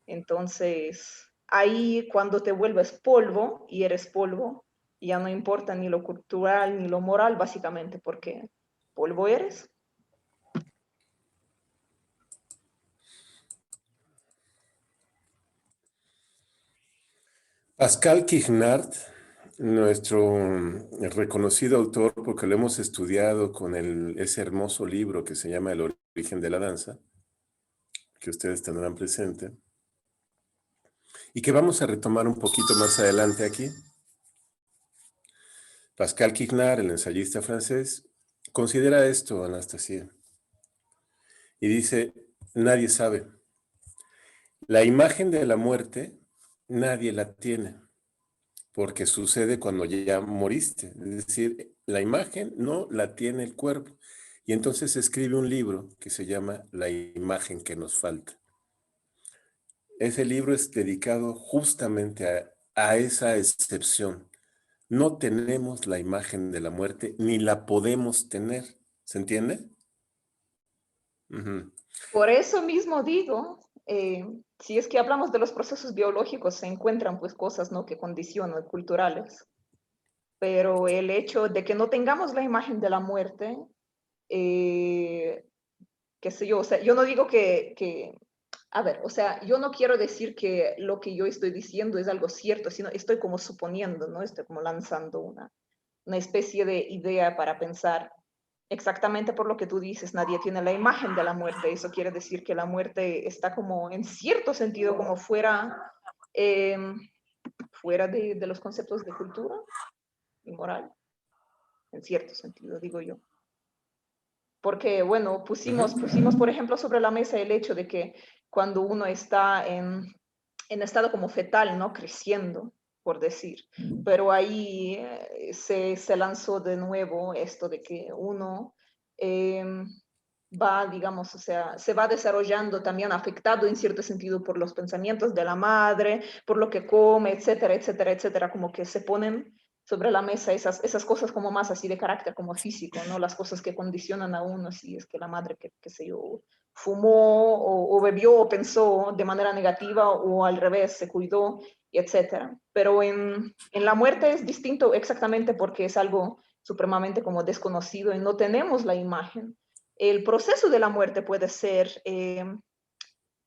Speaker 3: Entonces, ahí cuando te vuelves polvo y eres polvo, ya no importa ni lo cultural ni lo moral, básicamente, porque polvo eres.
Speaker 1: Pascal Quignard, nuestro reconocido autor, porque lo hemos estudiado con ese hermoso libro que se llama El origen de la danza, que ustedes tendrán presente, y que vamos a retomar un poquito más adelante aquí. Pascal Quignard, el ensayista francés, considera esto, Anastasia, y dice, nadie sabe. La imagen de la muerte, nadie la tiene, porque sucede cuando ya moriste. Es decir, la imagen no la tiene el cuerpo. Y entonces escribe un libro que se llama La imagen que nos falta. Ese libro es dedicado justamente a esa excepción. No tenemos la imagen de la muerte, ni la podemos tener. ¿Se entiende? Uh-huh.
Speaker 3: Por eso mismo digo, si es que hablamos de los procesos biológicos, se encuentran pues cosas, ¿no?, que condicionan, culturales, pero el hecho de que no tengamos la imagen de la muerte, qué sé yo, o sea, yo no digo a ver, o sea, yo no quiero decir que lo que yo estoy diciendo es algo cierto, sino estoy como suponiendo, ¿no? Estoy como lanzando una especie de idea para pensar. Exactamente por lo que tú dices, nadie tiene la imagen de la muerte. Eso quiere decir que la muerte está como, en cierto sentido, como fuera, fuera de los conceptos de cultura y moral, en cierto sentido, digo yo. Porque, bueno, pusimos, por ejemplo, sobre la mesa el hecho de que cuando uno está en estado como fetal, ¿no?, creciendo, por decir, pero ahí se lanzó de nuevo esto de que uno va, digamos, o sea, se va desarrollando también afectado en cierto sentido por los pensamientos de la madre, por lo que come, etcétera, etcétera, etcétera, como que se ponen sobre la mesa esas cosas como más así de carácter como físico, ¿no? Las cosas que condicionan a uno, si es que la madre, qué sé yo, fumó o bebió o pensó de manera negativa o al revés, se cuidó, etcétera. Pero en la muerte es distinto exactamente porque es algo supremamente como desconocido y no tenemos la imagen. El proceso de la muerte puede ser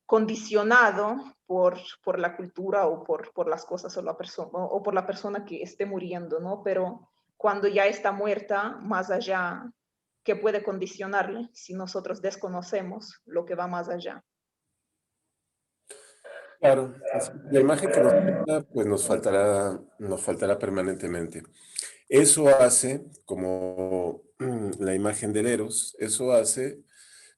Speaker 3: condicionado por la cultura o por las cosas o, o por la persona que esté muriendo, ¿no? Pero cuando ya está muerta, más allá, ¿qué puede condicionarle si nosotros desconocemos lo que va más allá?
Speaker 1: Claro, la imagen que nos falta, pues nos faltará permanentemente. Eso hace, como la imagen del Eros, eso hace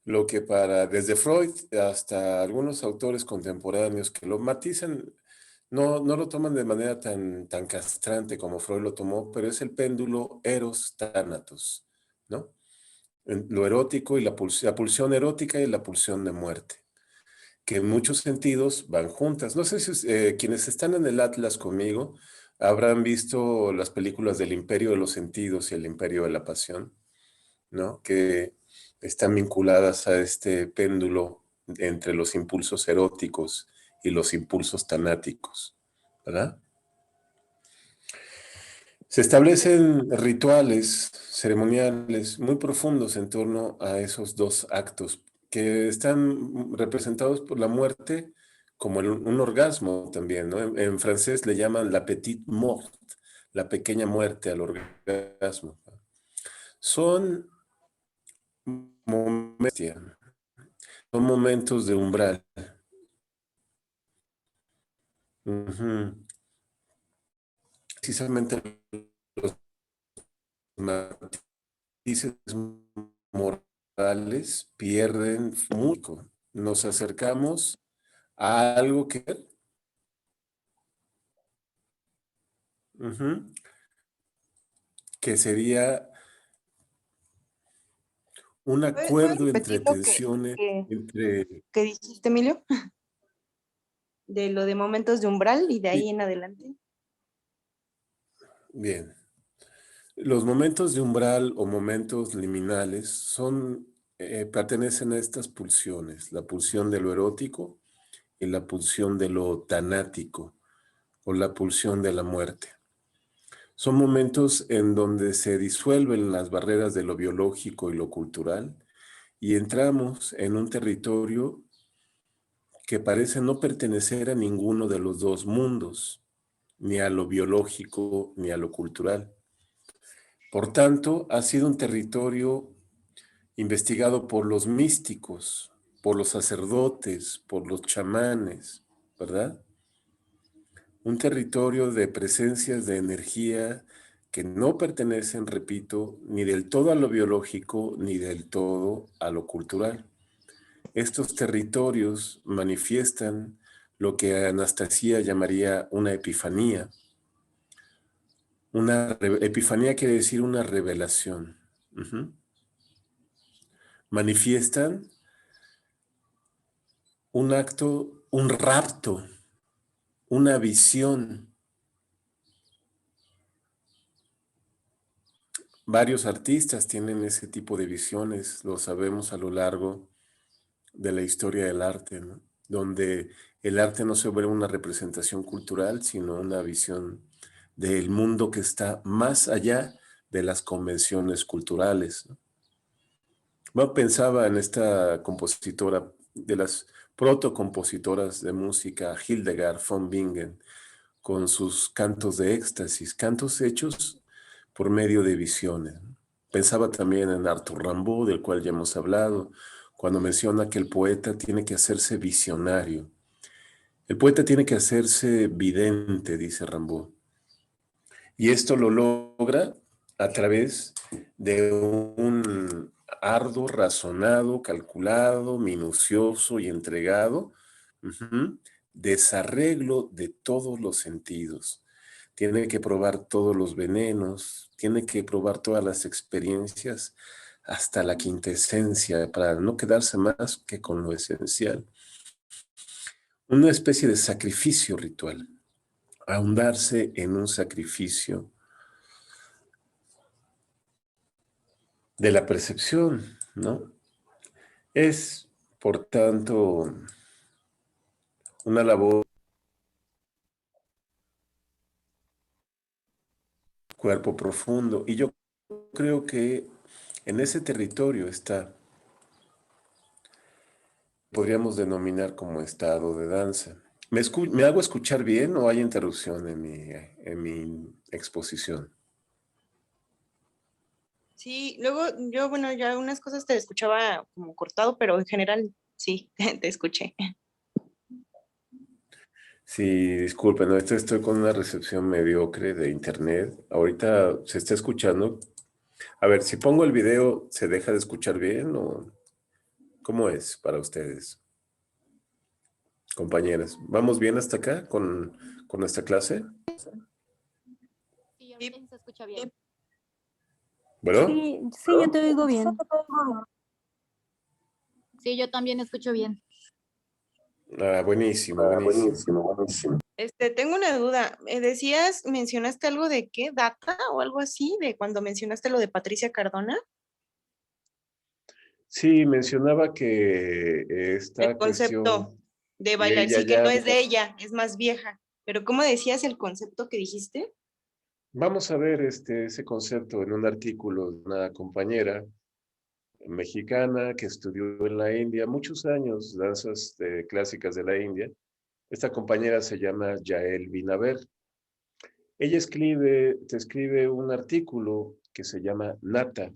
Speaker 1: lo que desde Freud hasta algunos autores contemporáneos que lo matizan, no lo toman de manera tan castrante como Freud lo tomó, pero es el péndulo Eros-Tánatos, ¿no? Lo erótico y la pulsión erótica y la pulsión de muerte, que en muchos sentidos van juntas. No sé si quienes están en el Atlas conmigo habrán visto las películas del Imperio de los Sentidos y el Imperio de la Pasión, ¿no? Que están vinculadas a este péndulo entre los impulsos eróticos y los impulsos tanáticos, ¿verdad? Se establecen rituales ceremoniales muy profundos en torno a esos dos actos que están representados por la muerte como un orgasmo también, ¿no? En francés le llaman la petite mort, la pequeña muerte al orgasmo. Son Son momentos de umbral. Ujú. Precisamente los matices morales pierden mucho. Nos acercamos a algo ujú, que sería un
Speaker 4: ¿Puedes
Speaker 1: acuerdo entre
Speaker 4: repetir lo
Speaker 1: tensiones, entre...
Speaker 4: que dijiste, Emilio? De lo de momentos de umbral y de ahí en adelante.
Speaker 1: Bien. Los momentos de umbral o momentos liminales pertenecen a estas pulsiones, la pulsión de lo erótico y la pulsión de lo tanático o la pulsión de la muerte. Son momentos en donde se disuelven las barreras de lo biológico y lo cultural y entramos en un territorio que parece no pertenecer a ninguno de los dos mundos, ni a lo biológico ni a lo cultural. Por tanto, ha sido un territorio investigado por los místicos, por los sacerdotes, por los chamanes, ¿verdad? Un territorio de presencias de energía que no pertenecen, repito, ni del todo a lo biológico, ni del todo a lo cultural. Estos territorios manifiestan lo que Anastasia llamaría una epifanía. Epifanía quiere decir una revelación. Ujú. Manifiestan un acto, un rapto, una visión. Varios artistas tienen ese tipo de visiones, lo sabemos a lo largo de la historia del arte, ¿no? Donde el arte no se vuelve una representación cultural, sino una visión del mundo que está más allá de las convenciones culturales, ¿no? Bueno, pensaba en esta compositora, de las protocompositoras de música, Hildegard von Bingen, con sus cantos de éxtasis, cantos hechos por medio de visiones. Pensaba también en Arthur Rimbaud, del cual ya hemos hablado, cuando menciona que el poeta tiene que hacerse visionario. El poeta tiene que hacerse vidente, dice Rimbaud. Y esto lo logra a través de un arduo, razonado, calculado, minucioso y entregado desarreglo de todos los sentidos. Tiene que probar todos los venenos, tiene que probar todas las experiencias hasta la quintesencia para no quedarse más que con lo esencial. Una especie de sacrificio ritual, ahondarse en un sacrificio de la percepción, ¿no? Es, por tanto, una labor cuerpo profundo. Y yo creo que en ese territorio está, podríamos denominar como estado de danza. ¿Me hago escuchar bien o hay interrupción en mi exposición?
Speaker 4: Sí, luego yo, bueno, ya unas cosas te escuchaba como cortado, pero en general sí, te escuché.
Speaker 1: Sí, disculpen, ¿no? Estoy con una recepción mediocre de internet. Ahorita se está escuchando. A ver, si pongo el video, ¿se deja de escuchar bien o cómo es para ustedes, compañeras? ¿Vamos bien hasta acá con nuestra clase?
Speaker 2: Sí, ahorita se escucha bien.
Speaker 1: ¿Bueno?
Speaker 6: Sí, sí, yo te oigo bien.
Speaker 2: Sí, yo también escucho bien.
Speaker 1: Ah, buenísimo, buenísimo.
Speaker 4: Tengo una duda. Mencionaste algo de qué, data o algo así, de cuando mencionaste lo de Patricia Cardona,
Speaker 1: Sí, mencionaba que
Speaker 4: el
Speaker 1: esta
Speaker 4: concepto
Speaker 1: cuestión
Speaker 4: de
Speaker 1: que
Speaker 4: bailar,
Speaker 1: ella
Speaker 4: sí, que
Speaker 1: ya...
Speaker 4: no es de ella, es más vieja. Pero ¿cómo decías el concepto que dijiste?
Speaker 1: Vamos a ver ese concepto en un artículo de una compañera mexicana que estudió en la India muchos años, danzas clásicas de la India. Esta compañera se llama Yael Binaver. Ella te escribe un artículo que se llama Nata,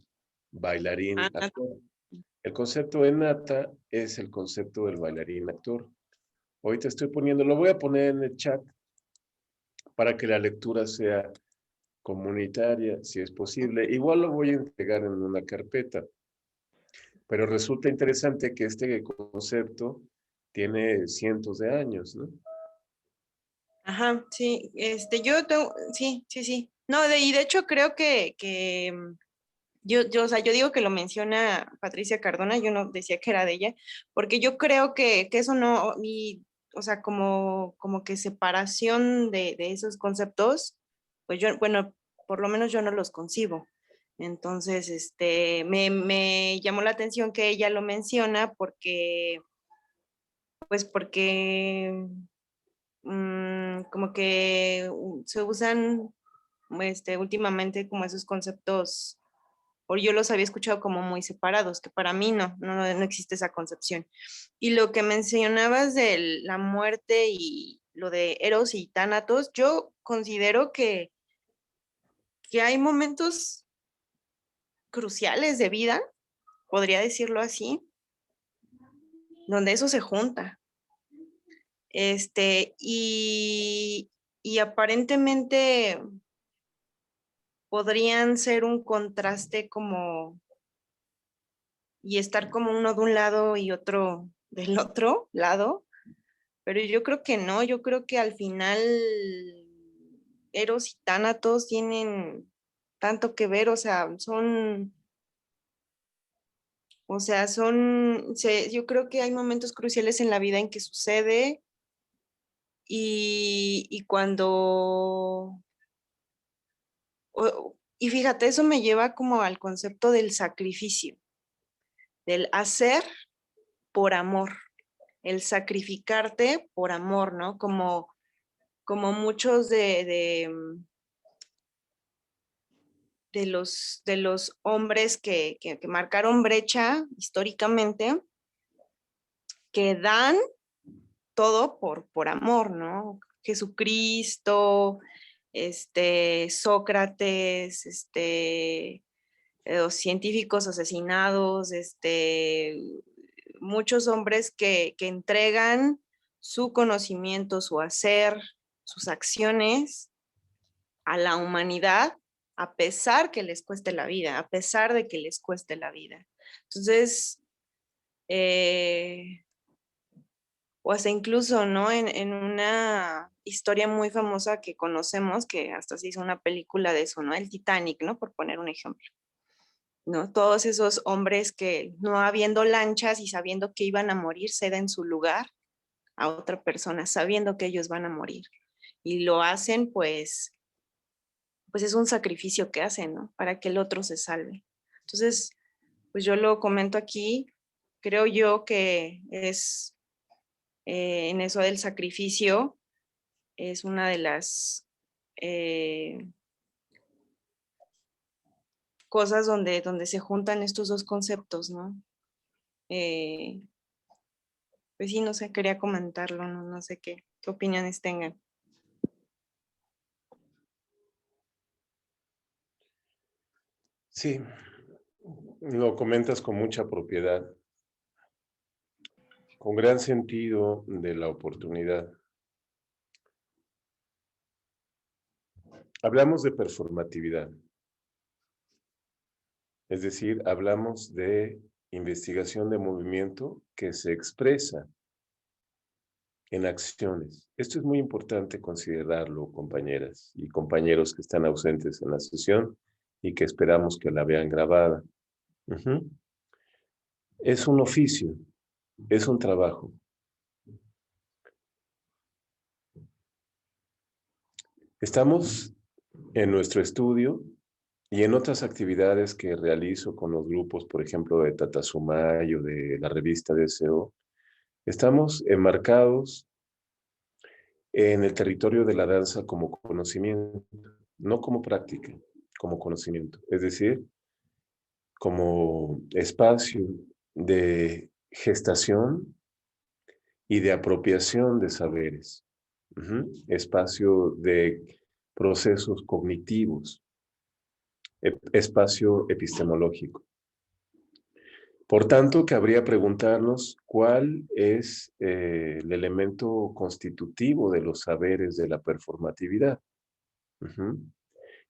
Speaker 1: bailarín
Speaker 4: Ah,
Speaker 1: actor. El concepto de nata es el concepto del bailarín actor. Ahorita estoy poniendo, lo voy a poner en el chat para que la lectura sea comunitaria, si es posible. Igual lo voy a entregar en una carpeta, pero resulta interesante que este concepto tiene cientos de años, ¿no?
Speaker 4: Ajá, sí, yo tengo, sí, sí, sí. No, y de hecho creo que o sea, yo digo que lo menciona Patricia Cardona, yo no decía que era de ella, porque yo creo que eso no, o sea, como que separación de esos conceptos, pues yo, bueno, por lo menos yo no los concibo. Entonces, me llamó la atención que ella lo menciona porque como que se usan últimamente como esos conceptos, o yo los había escuchado como muy separados, que para mí no existe esa concepción. Y lo que mencionabas de la muerte y lo de Eros y Tánatos, yo considero que hay momentos cruciales de vida, podría decirlo así, donde eso se junta. Y aparentemente podrían ser un contraste como y estar como uno de un lado y otro del otro lado, pero yo creo que no, yo creo que al final Eros y Tánatos tienen tanto que ver, yo creo que hay momentos cruciales en la vida en que sucede y cuando, y fíjate, eso me lleva como al concepto del sacrificio, del hacer por amor, el sacrificarte por amor, ¿no? Como muchos de los hombres que marcaron brecha históricamente, que dan todo por amor, ¿no? Jesucristo, Sócrates, los científicos asesinados, muchos hombres que entregan su conocimiento, su hacer, sus acciones a la humanidad, a pesar que les cueste la vida, a pesar de que les cueste la vida. Entonces, o hasta incluso, ¿no? En una historia muy famosa que conocemos, que hasta se hizo una película de eso, ¿no? El Titanic, ¿no? Por poner un ejemplo. ¿No? Todos esos hombres que no habiendo lanchas y sabiendo que iban a morir, ceden su lugar a otra persona, sabiendo que ellos van a morir. Y lo hacen, pues es un sacrificio que hacen, ¿no? Para que el otro se salve. Entonces, pues yo lo comento aquí, creo yo que es en eso del sacrificio, es una de las cosas donde se juntan estos dos conceptos, ¿no? Pues sí, no sé, quería comentarlo, no sé qué opiniones tengan.
Speaker 1: Sí, lo comentas con mucha propiedad, con gran sentido de la oportunidad. Hablamos de performatividad, es decir, hablamos de investigación de movimiento que se expresa en acciones. Esto es muy importante considerarlo, compañeras y compañeros que están ausentes en la sesión y que esperamos que la vean grabada. Es un oficio, es un trabajo. Estamos en nuestro estudio y en otras actividades que realizo con los grupos, por ejemplo, de Tatasumay o de la revista DSO, estamos enmarcados en el territorio de la danza como conocimiento, no como práctica, como conocimiento. Es decir, como espacio de gestación y de apropiación de saberes. Espacio de procesos cognitivos, espacio epistemológico. Por tanto, cabría preguntarnos cuál es el elemento constitutivo de los saberes de la performatividad. Ujú.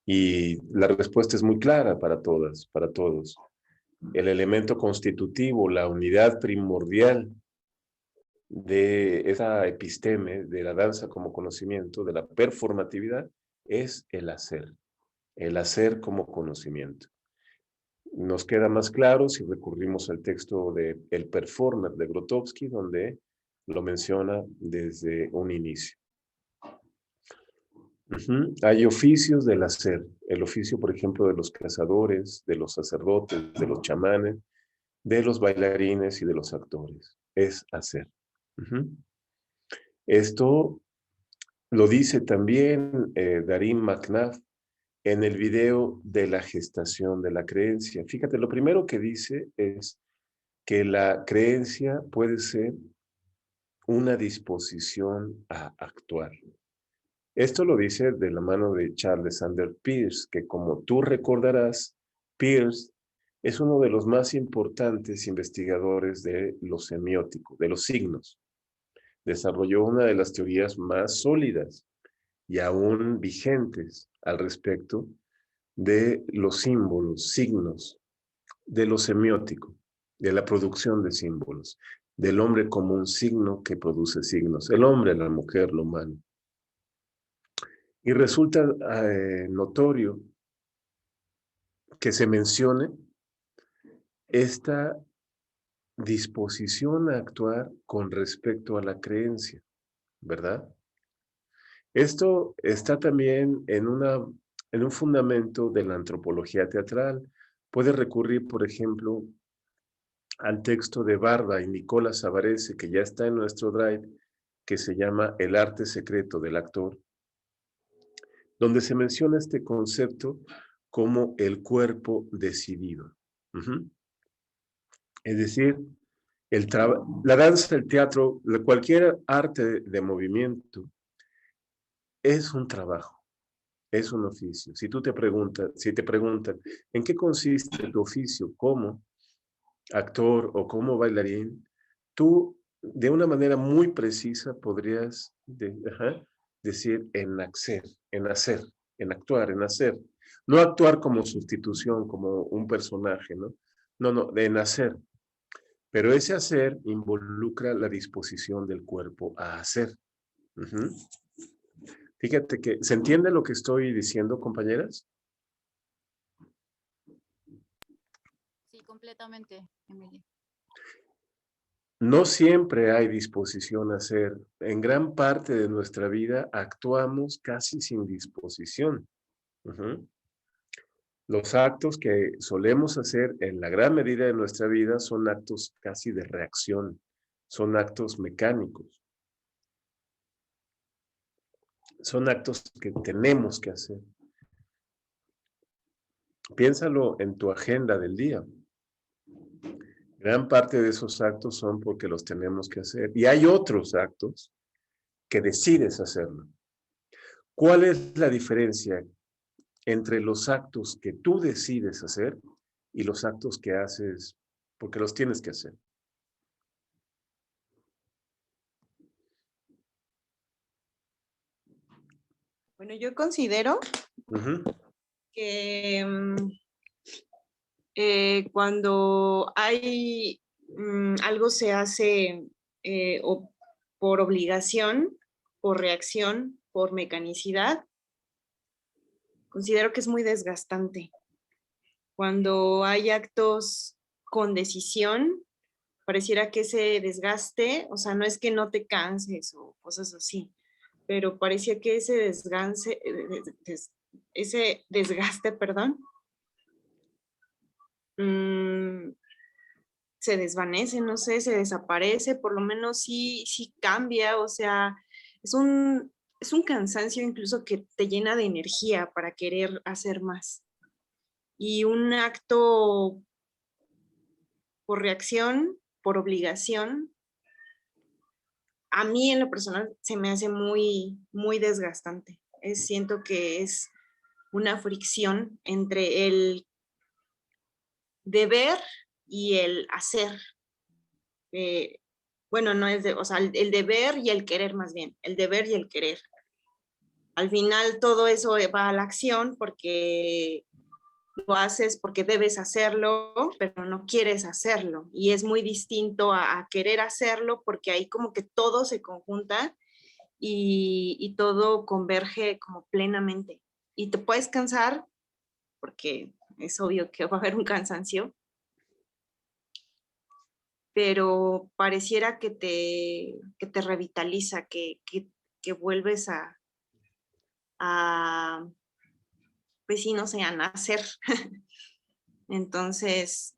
Speaker 1: Y la respuesta es muy clara para todas, para todos. El elemento constitutivo, la unidad primordial de esa episteme, de la danza como conocimiento, de la performatividad, es el hacer como conocimiento. Nos queda más claro si recurrimos al texto de El Performer de Grotowski, donde lo menciona desde un inicio. Hay oficios del hacer. El oficio, por ejemplo, de los cazadores, de los sacerdotes, de los chamanes, de los bailarines y de los actores. Es hacer. Esto lo dice también Darin McNabb en el video de la gestación de la creencia. Fíjate, lo primero que dice es que la creencia puede ser una disposición a actuar. Esto lo dice de la mano de Charles Sanders Peirce, que como tú recordarás, Peirce es uno de los más importantes investigadores de los semióticos, de los signos. Desarrolló una de las teorías más sólidas y aún vigentes al respecto de los símbolos, signos, de lo semiótico, de la producción de símbolos, del hombre como un signo que produce signos, el hombre, la mujer, lo humano. Y resulta notorio que se mencione esta disposición a actuar con respecto a la creencia, ¿verdad? Esto está también en un fundamento de la antropología teatral. Puede recurrir, por ejemplo, al texto de Barba y Nicola Savarese, que ya está en nuestro drive, que se llama El arte secreto del actor, donde se menciona este concepto como el cuerpo decidido. Es decir, la danza, el teatro, cualquier arte de movimiento es un trabajo, es un oficio. Si te preguntan, ¿en qué consiste tu oficio como actor o como bailarín? Tú, de una manera muy precisa, podrías decir en hacer, en actuar, en hacer. No actuar como sustitución, como un personaje, ¿no? No, en hacer. Pero ese hacer involucra la disposición del cuerpo a hacer. Fíjate que, ¿se entiende lo que estoy diciendo, compañeras?
Speaker 2: Sí, completamente, Emilio.
Speaker 1: No siempre hay disposición a hacer. En gran parte de nuestra vida actuamos casi sin disposición. Los actos que solemos hacer en la gran medida de nuestra vida son actos casi de reacción, son actos mecánicos. Son actos que tenemos que hacer. Piénsalo en tu agenda del día. Gran parte de esos actos son porque los tenemos que hacer. Y hay otros actos que decides hacerlo. ¿Cuál es la diferencia entre los actos que tú decides hacer y los actos que haces porque los tienes que hacer?
Speaker 4: Bueno, yo considero que cuando hay algo se hace o por obligación, por reacción, por mecanicidad, considero que es muy desgastante. Cuando hay actos con decisión, pareciera que ese desgaste, o sea, no es que no te canses o cosas así, pero parecía que ese desgaste, perdón, se desvanece, no sé, se desaparece, por lo menos sí cambia, o sea, es un cansancio incluso que te llena de energía para querer hacer más. Y un acto por reacción, por obligación, a mí en lo personal se me hace muy, muy desgastante. Siento que es una fricción entre el deber y el hacer. Bueno, no es o sea, el deber y el querer más bien, el deber y el querer. Al final todo eso va a la acción porque lo haces porque debes hacerlo, pero no quieres hacerlo. Y es muy distinto a querer hacerlo porque ahí como que todo se conjunta y todo converge como plenamente. Y te puedes cansar porque es obvio que va a haber un cansancio, pero pareciera que te revitaliza, que vuelves pues sí, no sé, a nacer. Entonces,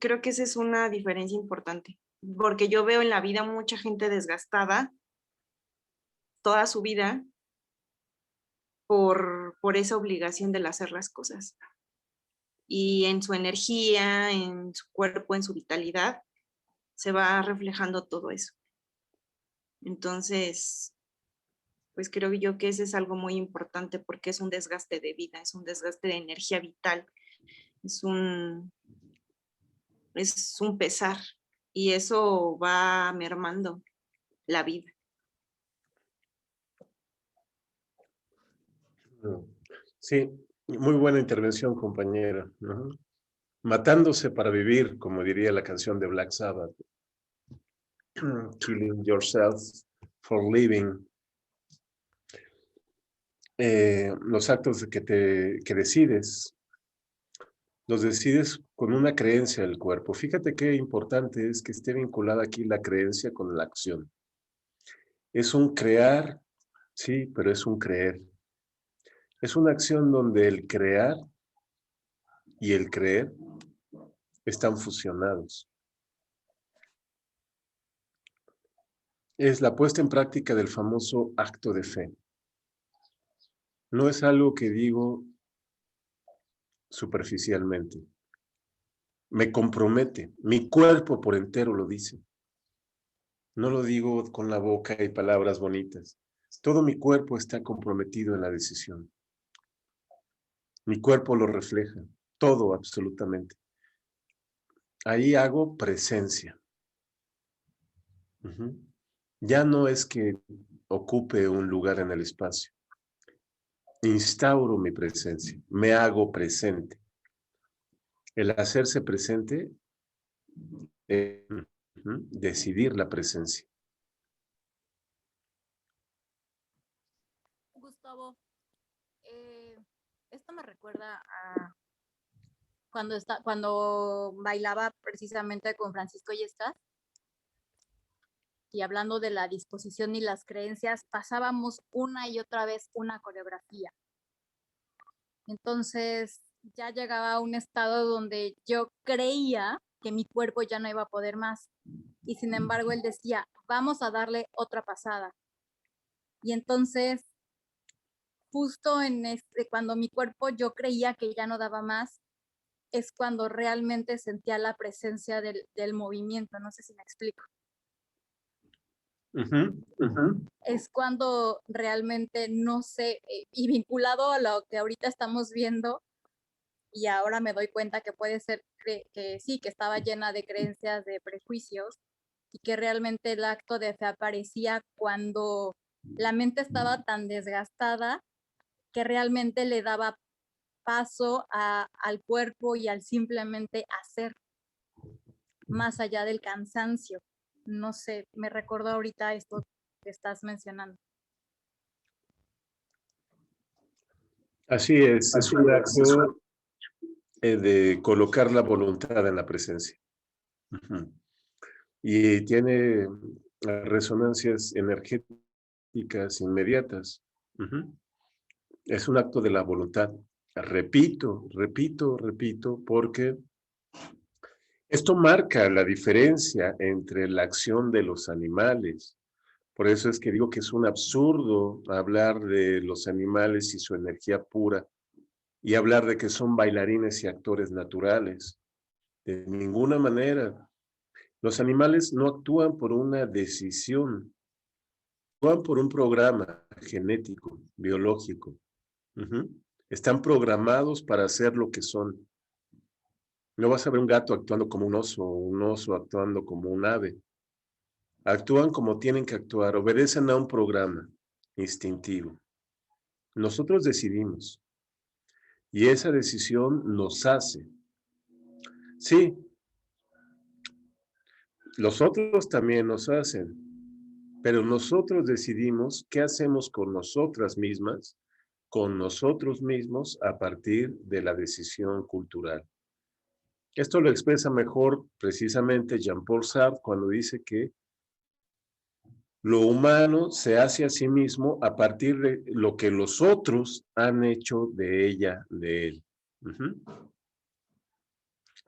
Speaker 4: creo que esa es una diferencia importante, porque yo veo en la vida mucha gente desgastada toda su vida por esa obligación de hacer las cosas. Y en su energía, en su cuerpo, en su vitalidad, se va reflejando todo eso. Entonces, pues creo yo que ese es algo muy importante porque es un desgaste de vida, es un desgaste de energía vital, es un pesar y eso va mermando la vida.
Speaker 1: Sí, muy buena intervención, compañera. Ujú. Matándose para vivir, como diría la canción de Black Sabbath. Killing yourself for living. Los actos que decides, los decides con una creencia del cuerpo. Fíjate qué importante es que esté vinculada aquí la creencia con la acción. Es un crear, sí, pero es un creer. Es una acción donde el crear y el creer están fusionados. Es la puesta en práctica del famoso acto de fe. No es algo que digo superficialmente. Me compromete. Mi cuerpo por entero lo dice. No lo digo con la boca y palabras bonitas. Todo mi cuerpo está comprometido en la decisión. Mi cuerpo lo refleja. Todo, absolutamente. Ahí hago presencia. Ya no es que ocupe un lugar en el espacio. Instauro mi presencia. Me hago presente. El hacerse presente, decidir la presencia.
Speaker 2: Gustavo, esto me recuerda a cuando bailaba precisamente con Francisco Yescas, y hablando de la disposición y las creencias, pasábamos una y otra vez una coreografía. Entonces ya llegaba a un estado donde yo creía que mi cuerpo ya no iba a poder más. Y sin embargo él decía, vamos a darle otra pasada. Y entonces, justo cuando mi cuerpo yo creía que ya no daba más, es cuando realmente sentía la presencia del movimiento. No sé si me explico. Es cuando realmente no sé, y vinculado a lo que ahorita estamos viendo, y ahora me doy cuenta que puede ser que sí, que estaba llena de creencias, de prejuicios, y que realmente el acto de fe aparecía cuando la mente estaba tan desgastada que realmente le daba paso al cuerpo y al simplemente hacer, más allá del cansancio. No sé, me recordó ahorita esto que estás mencionando.
Speaker 1: Así es un acto de colocar la voluntad en la presencia. Y tiene resonancias energéticas inmediatas. Es un acto de la voluntad. Repito, porque esto marca la diferencia entre la acción de los animales. Por eso es que digo que es un absurdo hablar de los animales y su energía pura y hablar de que son bailarines y actores naturales. De ninguna manera. Los animales no actúan por una decisión, actúan por un programa genético, biológico. Están programados para hacer lo que son. No vas a ver un gato actuando como un oso actuando como un ave. Actúan como tienen que actuar, obedecen a un programa instintivo. Nosotros decidimos y esa decisión nos hace. Sí, los otros también nos hacen, pero nosotros decidimos qué hacemos con nosotras mismas, con nosotros mismos a partir de la decisión cultural. Esto lo expresa mejor precisamente Jean-Paul Sartre cuando dice que lo humano se hace a sí mismo a partir de lo que los otros han hecho de ella, de él. Ujú.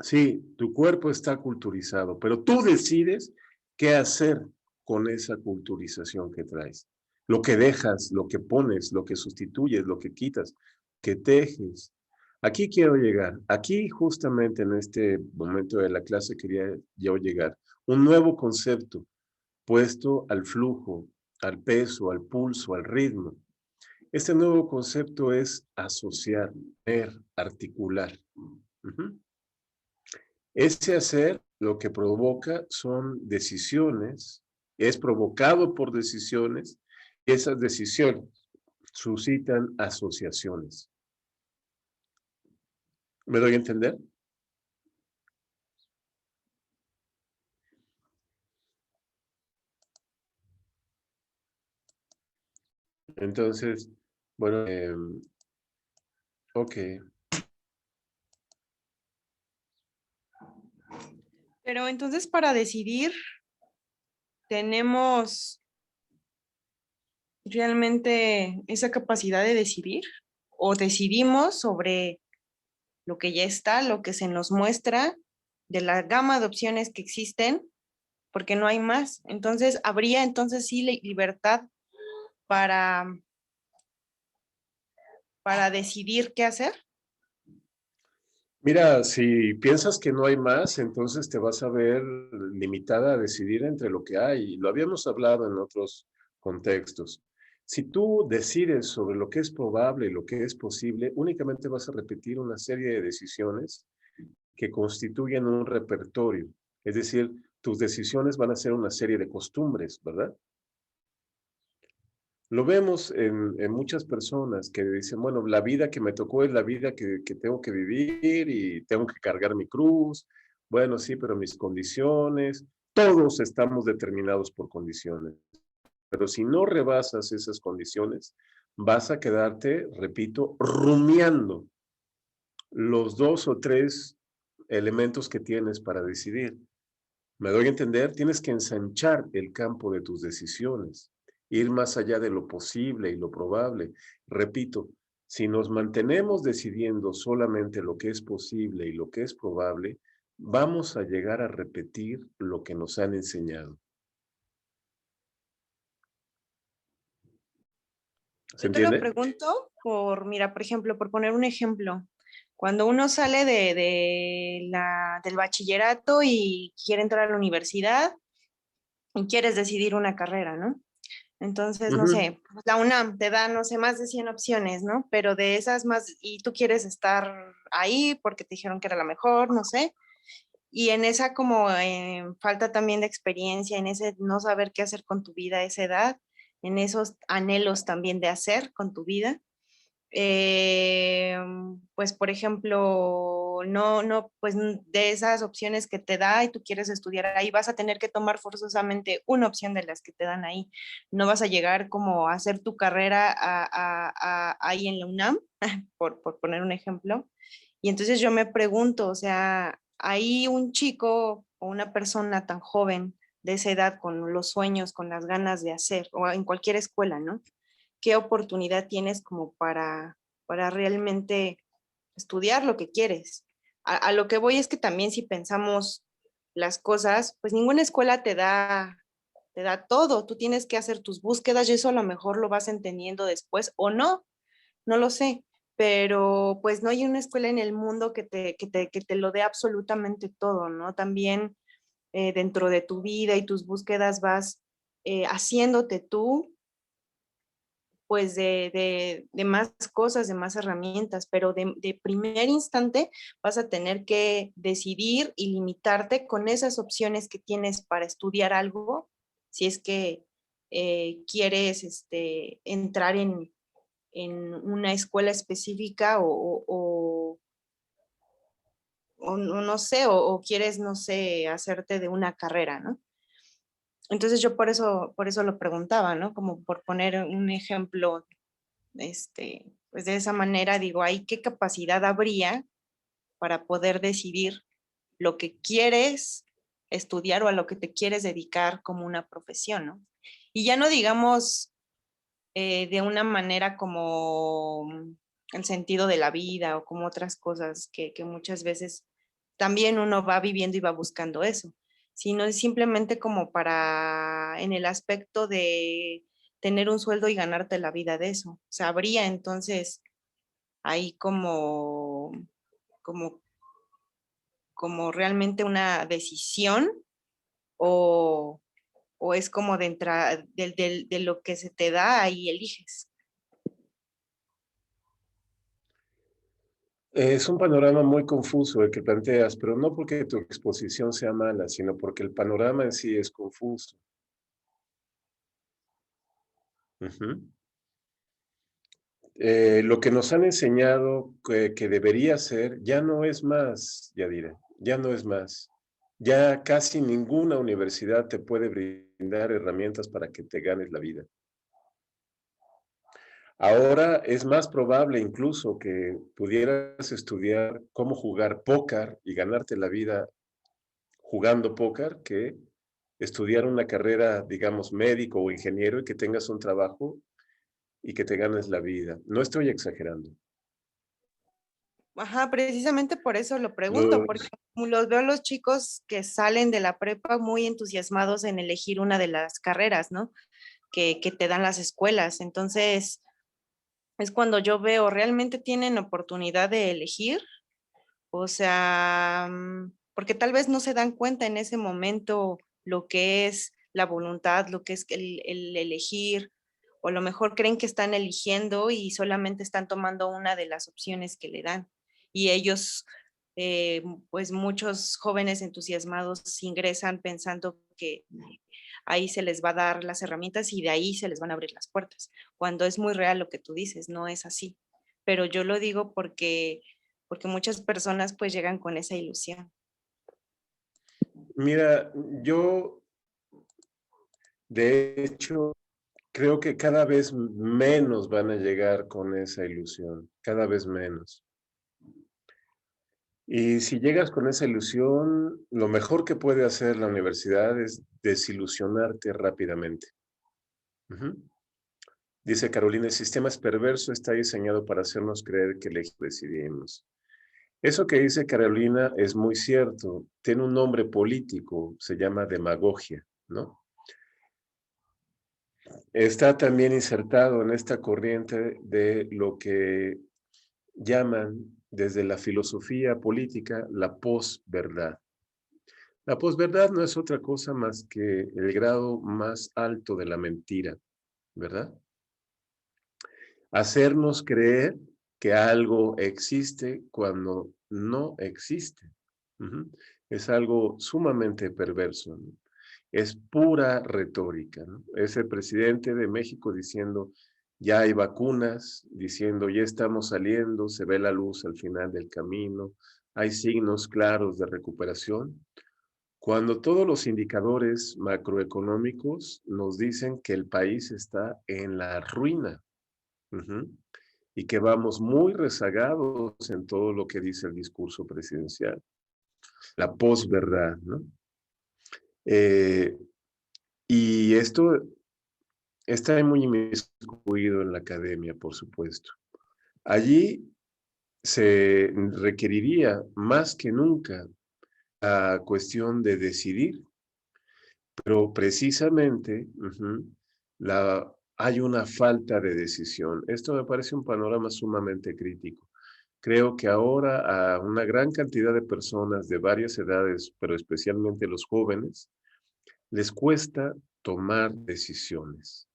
Speaker 1: Sí, tu cuerpo está culturizado, pero tú decides qué hacer con esa culturización que traes. Lo que dejas, lo que pones, lo que sustituyes, lo que quitas, que tejes. Aquí quiero llegar. Aquí justamente en este momento de la clase quería yo llegar. Un nuevo concepto puesto al flujo, al peso, al pulso, al ritmo. Este nuevo concepto es asociar, ver, articular. Ujú. Ese hacer lo que provoca son decisiones, es provocado por decisiones, y esas decisiones suscitan asociaciones. ¿Me doy a entender? Entonces, bueno, ok.
Speaker 4: Pero entonces para decidir, ¿tenemos realmente esa capacidad de decidir? ¿O decidimos sobre lo que ya está, lo que se nos muestra, de la gama de opciones que existen, porque no hay más? Entonces, ¿habría entonces sí libertad para, para decidir qué hacer?
Speaker 1: Mira, si piensas que no hay más, entonces te vas a ver limitada a decidir entre lo que hay. Lo habíamos hablado en otros contextos. Si tú decides sobre lo que es probable y lo que es posible, únicamente vas a repetir una serie de decisiones que constituyen un repertorio. Es decir, tus decisiones van a ser una serie de costumbres, ¿verdad? Lo vemos en muchas personas que dicen, bueno, la vida que me tocó es la vida que tengo que vivir y tengo que cargar mi cruz. Bueno, sí, pero mis condiciones, todos estamos determinados por condiciones. Pero si no rebasas esas condiciones, vas a quedarte, repito, rumiando los 2 o 3 elementos que tienes para decidir. ¿Me doy a entender? Tienes que ensanchar el campo de tus decisiones, ir más allá de lo posible y lo probable. Repito, si nos mantenemos decidiendo solamente lo que es posible y lo que es probable, vamos a llegar a repetir lo que nos han enseñado. ¿Se
Speaker 4: Yo te lo
Speaker 1: entiende?
Speaker 4: pregunto por, mira, por ejemplo, por poner un ejemplo. Cuando uno sale del bachillerato y quiere entrar a la universidad y quieres decidir una carrera, ¿no? Entonces, no
Speaker 1: Ujú.
Speaker 4: sé, la UNAM te da, no sé, más de 100 opciones, ¿no? Pero de esas más, y tú quieres estar ahí porque te dijeron que era la mejor, no sé. Y en esa como falta también de experiencia, en ese no saber qué hacer con tu vida a esa edad, en esos anhelos también de hacer con tu vida. Pues por ejemplo, pues de esas opciones que te da y tú quieres estudiar ahí, vas a tener que tomar forzosamente una opción de las que te dan ahí. No vas a llegar como a hacer tu carrera ahí en la UNAM, por poner un ejemplo. Y entonces yo me pregunto, o sea, hay un chico o una persona tan joven de esa edad con los sueños, con las ganas de hacer, o en cualquier escuela, ¿no? ¿Qué oportunidad tienes como para realmente estudiar lo que quieres? A lo que voy es que también si pensamos las cosas, pues ninguna escuela te da todo. Tú tienes que hacer tus búsquedas y eso a lo mejor lo vas entendiendo después o no, no lo sé. Pero pues no hay una escuela en el mundo que te lo dé absolutamente todo, ¿no? También dentro de tu vida y tus búsquedas vas haciéndote tú, pues de más cosas, de más herramientas, pero de primer instante vas a tener que decidir y limitarte con esas opciones que tienes para estudiar algo, si es que quieres entrar en una escuela específica o no sé, o quieres, no sé, hacerte de una carrera, ¿no? Entonces yo por eso lo preguntaba, ¿no? Como por poner un ejemplo, pues de esa manera digo, ¿hay qué capacidad habría para poder decidir lo que quieres estudiar o a lo que te quieres dedicar como una profesión, ¿no? Y ya no digamos de una manera como el sentido de la vida o como otras cosas que muchas veces también uno va viviendo y va buscando eso, sino simplemente como para en el aspecto de tener un sueldo y ganarte la vida de eso. O sea, habría entonces ahí como, como realmente una decisión o, o es como de lo que se te da, ahí eliges.
Speaker 1: Es un panorama muy confuso el que planteas, pero no porque tu exposición sea mala, sino porque el panorama en sí es confuso. Ujú. Lo que nos han enseñado que debería ser ya no es más, Yadira, ya no es más. Ya casi ninguna universidad te puede brindar herramientas para que te ganes la vida. Ahora es más probable incluso que pudieras estudiar cómo jugar póker y ganarte la vida jugando póker que estudiar una carrera, digamos, médico o ingeniero y que tengas un trabajo y que te ganes la vida. No estoy exagerando.
Speaker 4: Ajá, precisamente por eso lo pregunto, porque
Speaker 1: Los-
Speaker 4: los veo a los chicos que salen de la prepa muy entusiasmados en elegir una de las carreras, ¿no? Que te dan las escuelas. Entonces, es cuando yo veo, ¿realmente tienen oportunidad de elegir? O sea, porque tal vez no se dan cuenta en ese momento lo que es la voluntad, lo que es el elegir, o a lo mejor creen que están eligiendo y solamente están tomando una de las opciones que le dan. Y ellos, pues muchos jóvenes entusiasmados ingresan pensando que ahí se les va a dar las herramientas y de ahí se les van a abrir las puertas, cuando es muy real lo que tú dices, no es así. Pero yo lo digo porque muchas personas pues llegan con esa ilusión.
Speaker 1: Mira, yo de hecho creo que cada vez menos van a llegar con esa ilusión, cada vez menos. Y si llegas con esa ilusión, lo mejor que puede hacer la universidad es desilusionarte rápidamente. Ujú. Dice Carolina, el sistema es perverso, está diseñado para hacernos creer que decidimos. Eso que dice Carolina es muy cierto, tiene un nombre político, se llama demagogia, ¿no? Está también insertado en esta corriente de lo que llaman desde la filosofía política la posverdad. La posverdad no es otra cosa más que el grado más alto de la mentira, ¿verdad? Hacernos creer que algo existe cuando no existe. Ujú. Es algo sumamente perverso, ¿no? Es pura retórica, ¿no? Es el presidente de México diciendo, ya hay vacunas, diciendo, ya estamos saliendo, se ve la luz al final del camino, hay signos claros de recuperación, cuando todos los indicadores macroeconómicos nos dicen que el país está en la ruina. Ujú. Y que vamos muy rezagados en todo lo que dice el discurso presidencial. La posverdad, ¿no? Eh, y esto está muy inmiscuido en la academia, por supuesto. Allí se requeriría más que nunca la cuestión de decidir, pero precisamente hay una falta de decisión. Esto me parece un panorama sumamente crítico. Creo que ahora a una gran cantidad de personas de varias edades, pero especialmente los jóvenes, les cuesta tomar decisiones.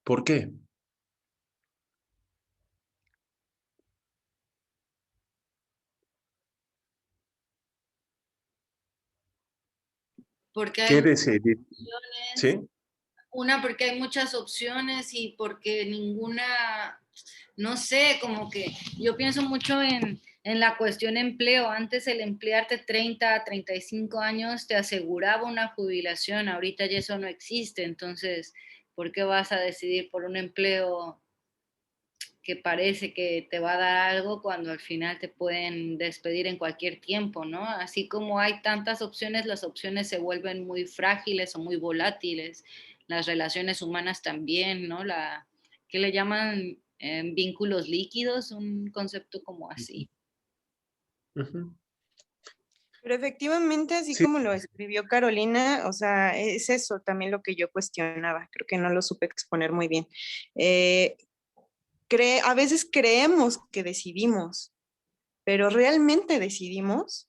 Speaker 1: ¿Por qué?
Speaker 5: porque hay
Speaker 1: ¿Qué
Speaker 5: muchas
Speaker 1: decidí?
Speaker 5: opciones.
Speaker 1: ¿Sí?
Speaker 5: Una, porque hay muchas opciones y porque ninguna, no sé, como que yo pienso mucho en la cuestión empleo. Antes el emplearte 30 a 35 años te aseguraba una jubilación, ahorita ya eso no existe, entonces, ¿por qué vas a decidir por un empleo que parece que te va a dar algo cuando al final te pueden despedir en cualquier tiempo, ¿no? Así como hay tantas opciones, las opciones se vuelven muy frágiles o muy volátiles. Las relaciones humanas también, ¿no? ¿Qué le llaman? Vínculos líquidos, un concepto como así.
Speaker 1: Ujú.
Speaker 4: Pero efectivamente, así
Speaker 1: Sí,
Speaker 4: como lo escribió Carolina, o sea, es eso también lo que yo cuestionaba, creo que no lo supe exponer muy bien. Eh, a veces creemos que decidimos, pero ¿realmente decidimos?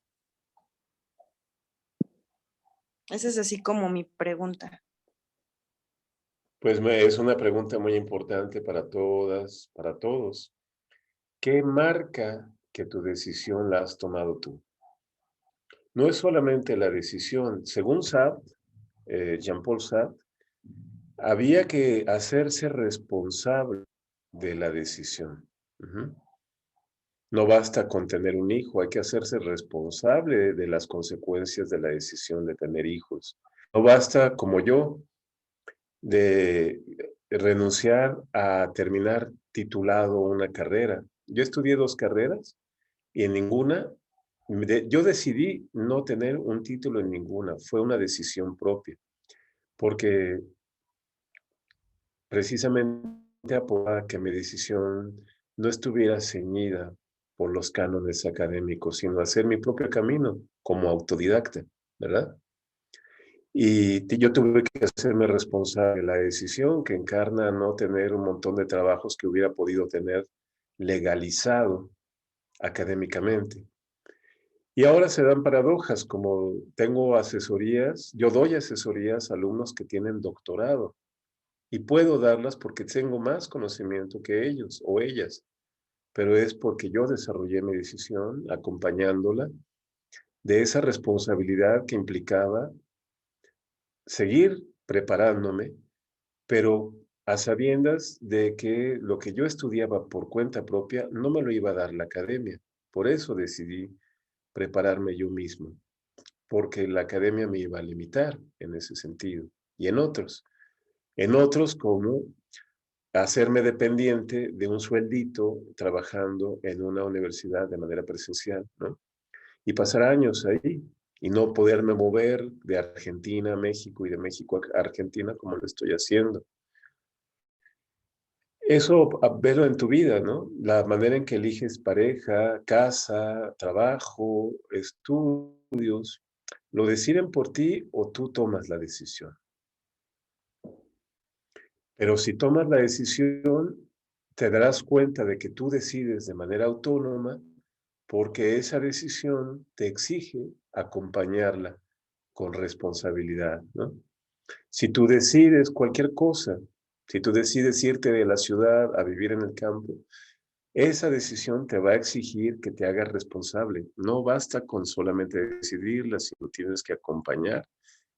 Speaker 4: Esa es así como mi pregunta.
Speaker 1: pues es una pregunta muy importante para todas, para todos. ¿Qué marca que tu decisión la has tomado tú? No es solamente la decisión. Según Sartre, Jean-Paul Sartre, había que hacerse responsable de la decisión. Ujú. No basta con tener un hijo, hay que hacerse responsable de las consecuencias de la decisión de tener hijos. No basta, como yo, de renunciar a terminar titulado una carrera. Yo estudié 2 carreras y en ninguna, yo decidí no tener un título en ninguna, fue una decisión propia, porque precisamente apoyaba que mi decisión no estuviera ceñida por los cánones académicos, sino hacer mi propio camino como autodidacta, ¿verdad? Y yo tuve que hacerme responsable de la decisión que encarna no tener un montón de trabajos que hubiera podido tener legalizado académicamente. Y ahora se dan paradojas, como tengo asesorías, yo doy asesorías a alumnos que tienen doctorado y puedo darlas porque tengo más conocimiento que ellos o ellas, pero es porque yo desarrollé mi decisión acompañándola de esa responsabilidad que implicaba seguir preparándome, pero a sabiendas de que lo que yo estudiaba por cuenta propia no me lo iba a dar la academia. Por eso decidí prepararme yo mismo, porque la academia me iba a limitar en ese sentido y en otros. En otros como hacerme dependiente de un sueldito trabajando en una universidad de manera presencial, ¿no? Y pasar años ahí y no poderme mover de Argentina a México y de México a Argentina como lo estoy haciendo. Eso verlo en tu vida, ¿no? La manera en que eliges pareja, casa, trabajo, estudios, ¿lo deciden por ti o tú tomas la decisión? Pero si tomas la decisión, te darás cuenta de que tú decides de manera autónoma porque esa decisión te exige acompañarla con responsabilidad, ¿no? Si tú decides cualquier cosa, si tú decides irte de la ciudad a vivir en el campo, esa decisión te va a exigir que te hagas responsable. No basta con solamente decidirla, sino tienes que acompañar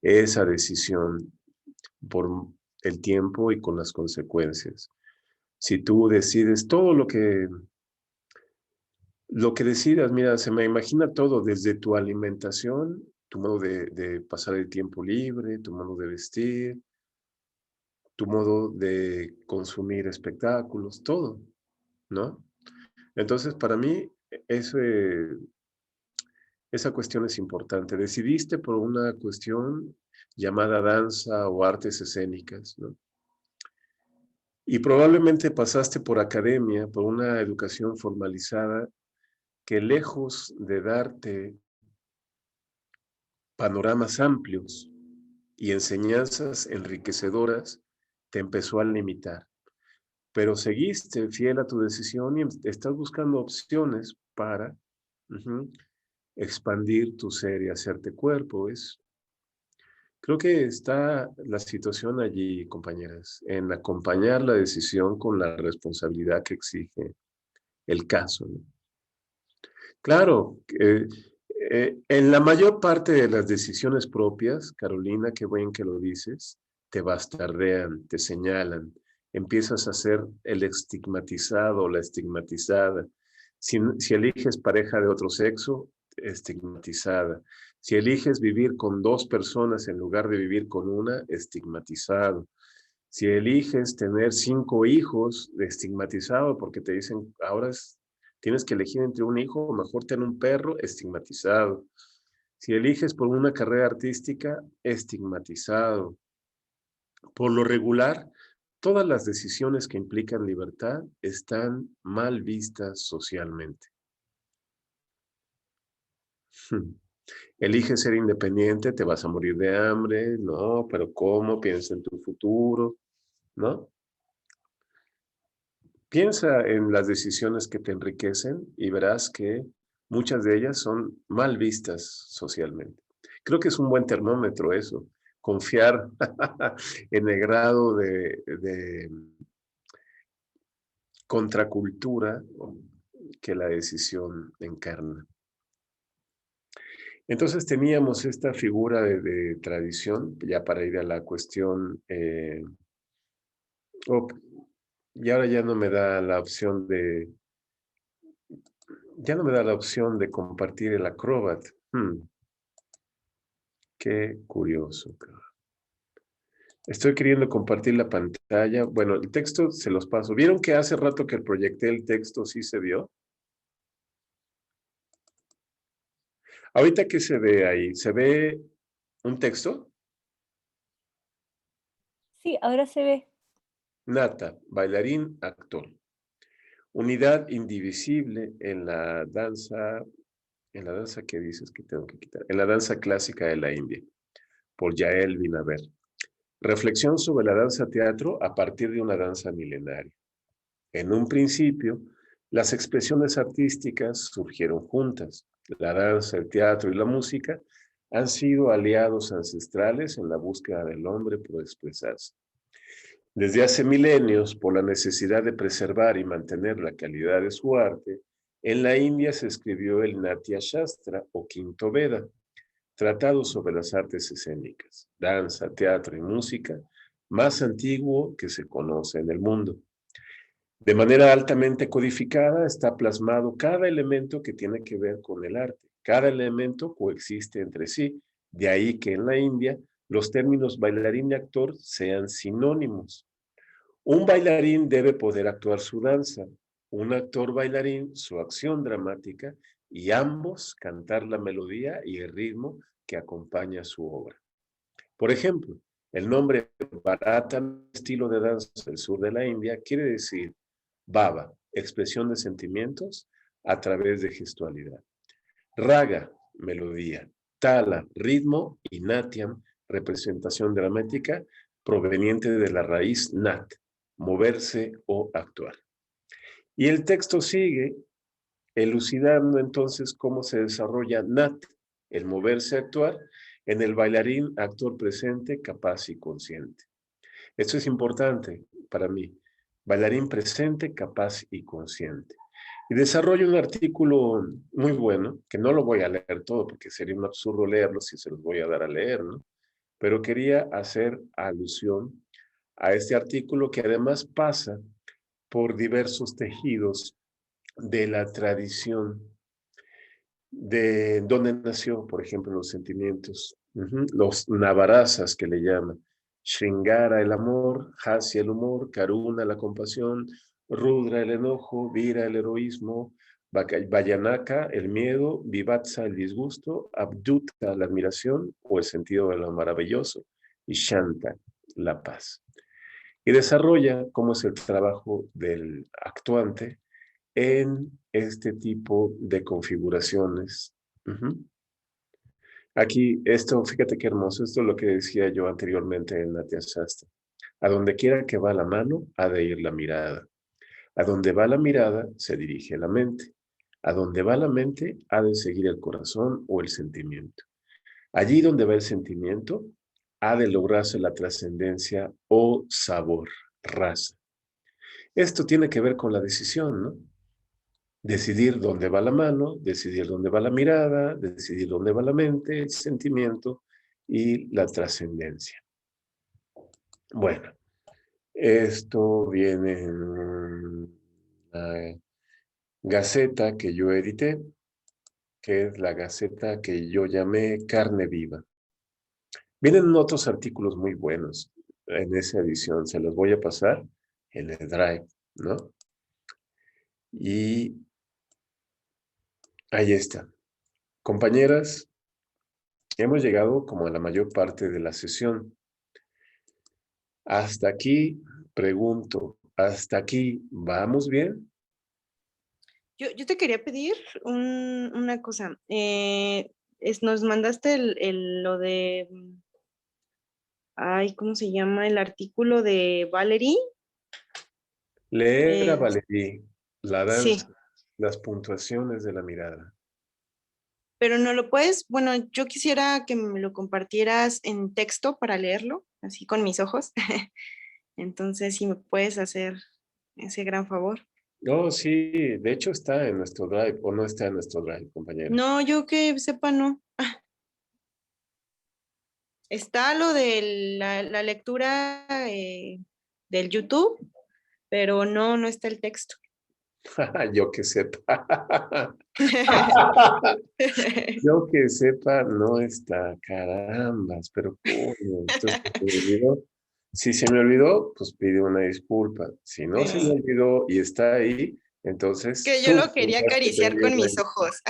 Speaker 1: esa decisión por el tiempo y con las consecuencias. Si tú decides todo lo que decidas, mira, se me imagina todo, desde tu alimentación, tu modo de pasar el tiempo libre, tu modo de vestir, tu modo de consumir espectáculos, todo, ¿no? Entonces, para mí, esa cuestión es importante. Decidiste por una cuestión llamada danza o artes escénicas, ¿no? Y probablemente pasaste por academia, por una educación formalizada que lejos de darte panoramas amplios y enseñanzas enriquecedoras, te empezó a limitar. Pero seguiste fiel a tu decisión y estás buscando opciones para expandir tu ser y hacerte cuerpo. Creo que está la situación allí, compañeras, en acompañar la decisión con la responsabilidad que exige el caso, ¿no? Claro, En la mayor parte de las decisiones propias, Carolina, qué bien que lo dices, te bastardean, te señalan, empiezas a ser el estigmatizado o la estigmatizada. Si eliges pareja de otro sexo, estigmatizada. Si eliges vivir con 2 personas en lugar de vivir con una, estigmatizado. Si eliges tener 5 hijos, estigmatizado porque te dicen, ahora tienes que elegir entre un hijo o mejor tener un perro, estigmatizado. Si eliges por una carrera artística, estigmatizado. Por lo regular, todas las decisiones que implican libertad están mal vistas socialmente. Eliges ser independiente, te vas a morir de hambre, no, pero ¿cómo? Piensa en tu futuro, ¿no? Piensa en las decisiones que te enriquecen y verás que muchas de ellas son mal vistas socialmente. Creo que es un buen termómetro eso, confiar en el grado de contracultura que la decisión encarna. Entonces teníamos esta figura de tradición, ya para ir a la cuestión, y ahora ya no me da la opción de compartir el Acrobat. Qué curioso. Estoy queriendo compartir la pantalla. Bueno, el texto se los paso. ¿Vieron que hace rato que proyecté el texto sí se vio? Ahorita, ¿qué se ve ahí? ¿Se ve un texto?
Speaker 6: Sí, ahora se ve.
Speaker 1: Nata, bailarín, actor. Unidad indivisible en la danza ¿qué dices que tengo que quitar? En la danza clásica de la India, por Yael Vinaver. Reflexión sobre la danza teatro a partir de una danza milenaria. En un principio, las expresiones artísticas surgieron juntas. La danza, el teatro y la música han sido aliados ancestrales en la búsqueda del hombre por expresarse. Desde hace milenios, por la necesidad de preservar y mantener la calidad de su arte, en la India se escribió el Natya Shastra o Quinto Veda, tratado sobre las artes escénicas, danza, teatro y música, más antiguo que se conoce en el mundo. De manera altamente codificada está plasmado cada elemento que tiene que ver con el arte. Cada elemento coexiste entre sí, de ahí que en la India los términos bailarín y actor sean sinónimos. Un bailarín debe poder actuar su danza, un actor bailarín su acción dramática y ambos cantar la melodía y el ritmo que acompaña su obra. Por ejemplo, el nombre Bharatanatyam, estilo de danza del sur de la India, quiere decir Bhava, expresión de sentimientos a través de gestualidad. Raga, melodía. Tala, ritmo. Y Natyam, representación dramática proveniente de la raíz nat, moverse o actuar. Y el texto sigue elucidando entonces cómo se desarrolla nat, el moverse, actuar, en el bailarín, actor presente, capaz y consciente. Esto es importante para mí. Bailarín presente, capaz y consciente. Y desarrollo un artículo muy bueno, que no lo voy a leer todo porque sería un absurdo leerlo si se los voy a dar a leer, ¿no? Pero quería hacer alusión a este artículo que además pasa por diversos tejidos de la tradición de donde nació, por ejemplo, los sentimientos, los navarasas que le llaman. Shringara el amor, Hasya el humor, Karuna la compasión, Rudra el enojo, Vira el heroísmo, Vayanaka el miedo, Vivatsa el disgusto, Abduta la admiración o el sentido de lo maravilloso y Shanta la paz. Y desarrolla cómo es el trabajo del actuante en este tipo de configuraciones. Aquí, fíjate qué hermoso, esto es lo que decía yo anteriormente en Natya Shastra. A donde quiera que va la mano, ha de ir la mirada. A donde va la mirada, se dirige la mente. A donde va la mente, ha de seguir el corazón o el sentimiento. Allí donde va el sentimiento, ha de lograrse la trascendencia o sabor, rasa. Esto tiene que ver con la decisión, ¿no? decidir dónde va la mano, decidir dónde va la mirada, decidir dónde va la mente, el sentimiento y la trascendencia. Bueno, esto viene en una gaceta que yo edité, que es la gaceta que yo llamé Carne Viva. Vienen otros artículos muy buenos en esa edición, se los voy a pasar en el Drive, ¿no? Y ahí está. Compañeras, hemos llegado como a la mayor parte de la sesión. Hasta aquí, pregunto, ¿hasta aquí vamos bien?
Speaker 4: Yo te quería pedir una cosa. Nos mandaste lo de, ay, ¿cómo se llama? El artículo de Valerie.
Speaker 1: Leer a Valerie, la
Speaker 4: Sí,
Speaker 1: danza, las puntuaciones de la mirada.
Speaker 4: pero no lo puedes, bueno, yo quisiera que me lo compartieras en texto para leerlo, así con mis ojos. Entonces, si me puedes hacer ese gran favor.
Speaker 1: Oh, sí, de hecho está en nuestro Drive, o no está en nuestro Drive, compañera.
Speaker 4: No, yo que sepa, no. Está lo de la lectura del YouTube, pero no está el texto.
Speaker 1: Yo que sepa. Yo que sepa, no está. Carambas, pero coño, entonces se me olvidó. Si se me olvidó, pues pide una disculpa. Si no se me olvidó y está ahí, entonces
Speaker 4: Que yo
Speaker 1: tú
Speaker 4: lo quería
Speaker 1: tendrás que
Speaker 4: acariciar con
Speaker 1: pedirle.
Speaker 4: mis ojos.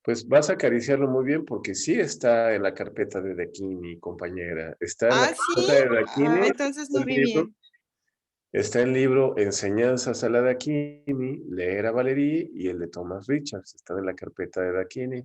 Speaker 1: Pues vas a acariciarlo muy bien porque sí está en la carpeta de Dakini, compañera. Está en la
Speaker 4: Ah, sí.
Speaker 1: carpeta de Dakini,
Speaker 4: Entonces no
Speaker 1: el
Speaker 4: vi
Speaker 1: libro.
Speaker 4: bien.
Speaker 1: Está el libro Enseñanzas a la Dakini, Leer a Valerie y el de Thomas Richards. Están en la carpeta de Dakini.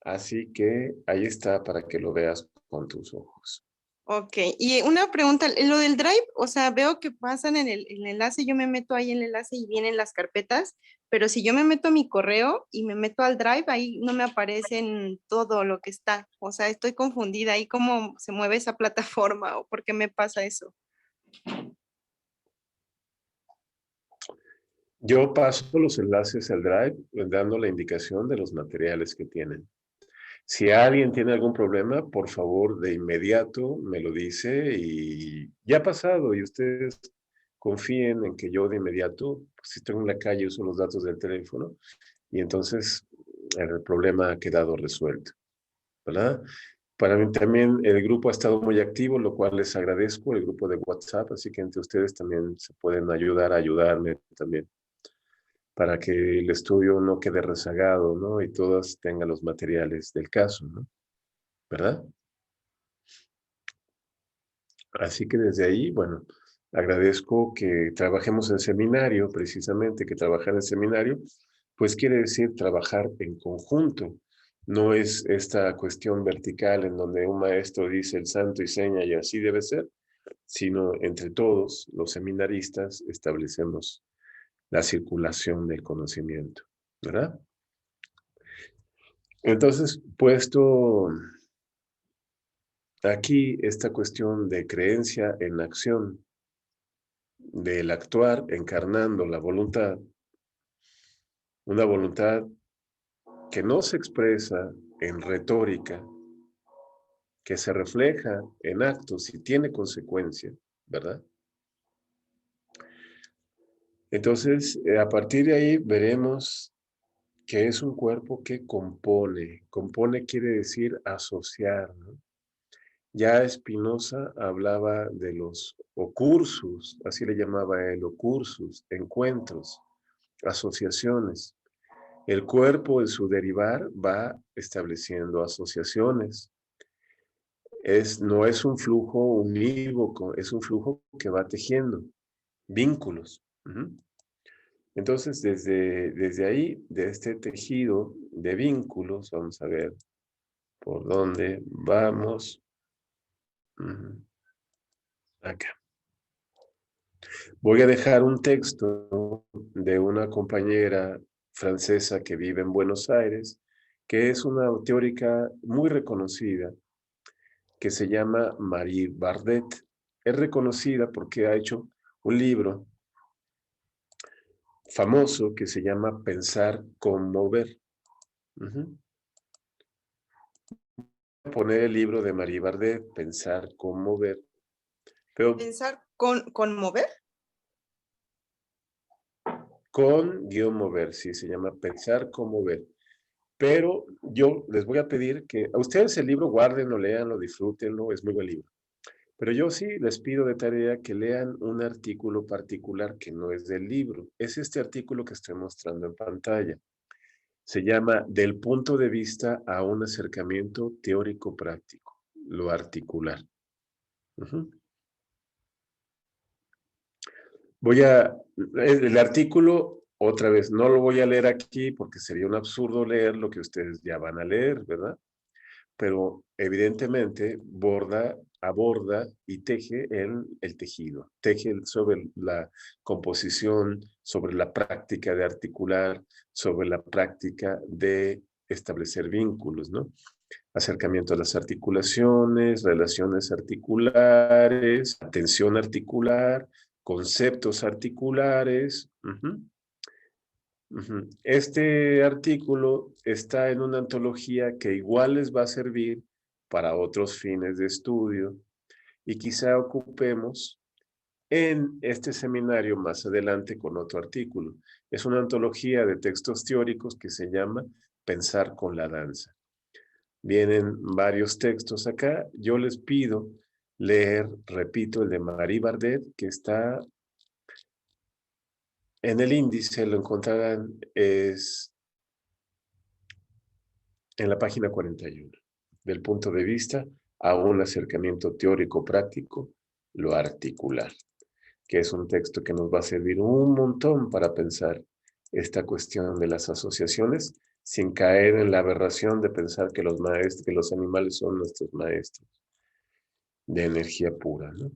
Speaker 1: Así que ahí está para que lo veas con tus ojos.
Speaker 4: Ok, y una pregunta, lo del Drive, o sea, veo que pasan en el enlace, yo me meto ahí en el enlace y vienen las carpetas, pero si yo me meto a mi correo y me meto al Drive, ahí no me aparecen todo lo que está. O sea, estoy confundida ahí cómo se mueve esa plataforma o por qué me pasa eso.
Speaker 1: Yo paso los enlaces al Drive dando la indicación de los materiales que tienen. Si alguien tiene algún problema, por favor, de inmediato me lo dice y ya ha pasado y ustedes confíen en que yo de inmediato, pues, si estoy en la calle, uso los datos del teléfono y entonces el problema ha quedado resuelto, ¿verdad? Para mí también el grupo ha estado muy activo, lo cual les agradezco, el grupo de WhatsApp, así que entre ustedes también se pueden ayudar a ayudarme también, para que el estudio no quede rezagado, ¿no? Y todas tengan los materiales del caso, ¿no? ¿Verdad? Así que desde ahí, bueno, agradezco que trabajemos en seminario, precisamente que trabajar en seminario, pues quiere decir trabajar en conjunto. No es esta cuestión vertical en donde un maestro dice el santo y seña y así debe ser, sino entre todos los seminaristas establecemos la circulación del conocimiento, ¿verdad? Entonces, puesto aquí esta cuestión de creencia en acción, del actuar encarnando la voluntad, una voluntad que no se expresa en retórica, que se refleja en actos y tiene consecuencia, ¿verdad? Entonces, a partir de ahí veremos que es un cuerpo que compone. Compone quiere decir asociar, ¿no? Ya Spinoza hablaba de los ocursus, así le llamaba él, ocursus, encuentros, asociaciones. El cuerpo en su derivar va estableciendo asociaciones. No es un flujo unívoco, es un flujo que va tejiendo vínculos. Entonces, desde ahí, de este tejido de vínculos, vamos a ver por dónde vamos. Acá. Voy a dejar un texto de una compañera francesa que vive en Buenos Aires, que es una teórica muy reconocida, que se llama Marie Bardet. Es reconocida porque ha hecho un libro famoso que se llama Pensar, Conmover. Voy a poner el libro de Marie Bardet, Pensar, Conmover. Pero
Speaker 4: ¿Pensar conmover?
Speaker 1: con guión mover, sí, se llama Pensar, Conmover. Pero yo les voy a pedir que a ustedes el libro guárdenlo, léanlo, disfrútenlo, es muy buen libro. Pero yo sí les pido de tarea que lean un artículo particular que no es del libro. Es este artículo que estoy mostrando en pantalla. Se llama Del punto de vista a un acercamiento teórico-práctico, lo articular. El artículo, otra vez, no lo voy a leer aquí porque sería un absurdo leer lo que ustedes ya van a leer, ¿verdad? Pero evidentemente aborda y teje el tejido, teje sobre la composición, sobre la práctica de articular, sobre la práctica de establecer vínculos, ¿no? Acercamiento a las articulaciones, relaciones articulares, atención articular, conceptos articulares. Este artículo está en una antología que igual les va a servir para otros fines de estudio y quizá ocupemos en este seminario más adelante con otro artículo. Es una antología de textos teóricos que se llama Pensar con la danza. Vienen varios textos acá. Yo les pido leer, repito, el de Marie Bardet, que está en el índice, lo encontrarán, es en la página 41. Del punto de vista a un acercamiento teórico-práctico, lo articular, que es un texto que nos va a servir un montón para pensar esta cuestión de las asociaciones sin caer en la aberración de pensar que los animales son nuestros maestros de energía pura, ¿no?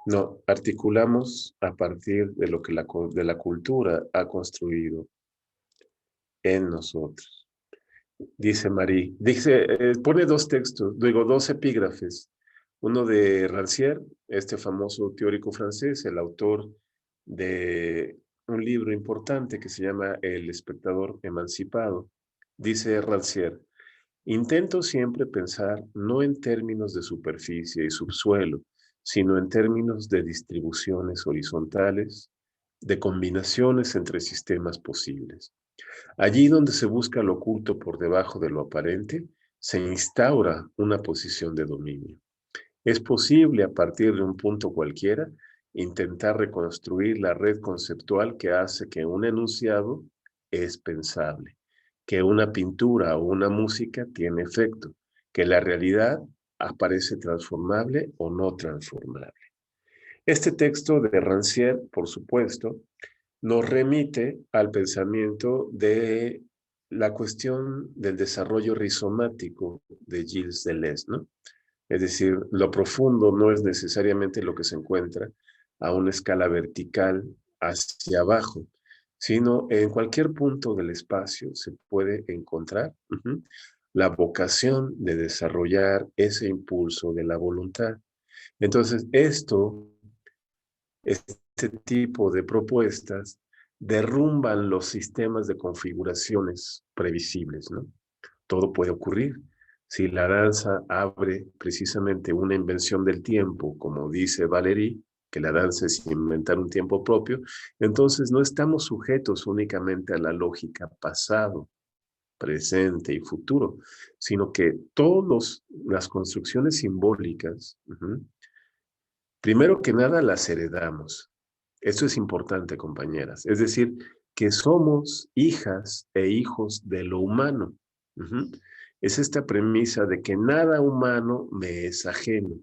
Speaker 1: No, articulamos a partir de lo que de la cultura ha construido en nosotros. Dice Marie, pone dos textos, digo, dos epígrafes. Uno de Rancière, este famoso teórico francés, el autor de un libro importante que se llama El espectador emancipado. Dice Rancière, intento siempre pensar no en términos de superficie y subsuelo, sino en términos de distribuciones horizontales, de combinaciones entre sistemas posibles. Allí donde se busca lo oculto por debajo de lo aparente, se instaura una posición de dominio. Es posible, a partir de un punto cualquiera, intentar reconstruir la red conceptual que hace que un enunciado es pensable, que una pintura o una música tiene efecto, que la realidad aparece transformable o no transformable. Este texto de Rancière, por supuesto, nos remite al pensamiento de la cuestión del desarrollo rizomático de Gilles Deleuze, ¿no? Es decir, lo profundo no es necesariamente lo que se encuentra a una escala vertical hacia abajo, sino en cualquier punto del espacio se puede encontrar la vocación de desarrollar ese impulso de la voluntad. Entonces, este tipo de propuestas derrumban los sistemas de configuraciones previsibles, ¿no? Todo puede ocurrir. Si la danza abre precisamente una invención del tiempo, como dice Valéry, que la danza es inventar un tiempo propio, entonces no estamos sujetos únicamente a la lógica pasado, presente y futuro, sino que todas las construcciones simbólicas, primero que nada las heredamos. Esto es importante, compañeras. Es decir, que somos hijas e hijos de lo humano. Es esta premisa de que nada humano me es ajeno.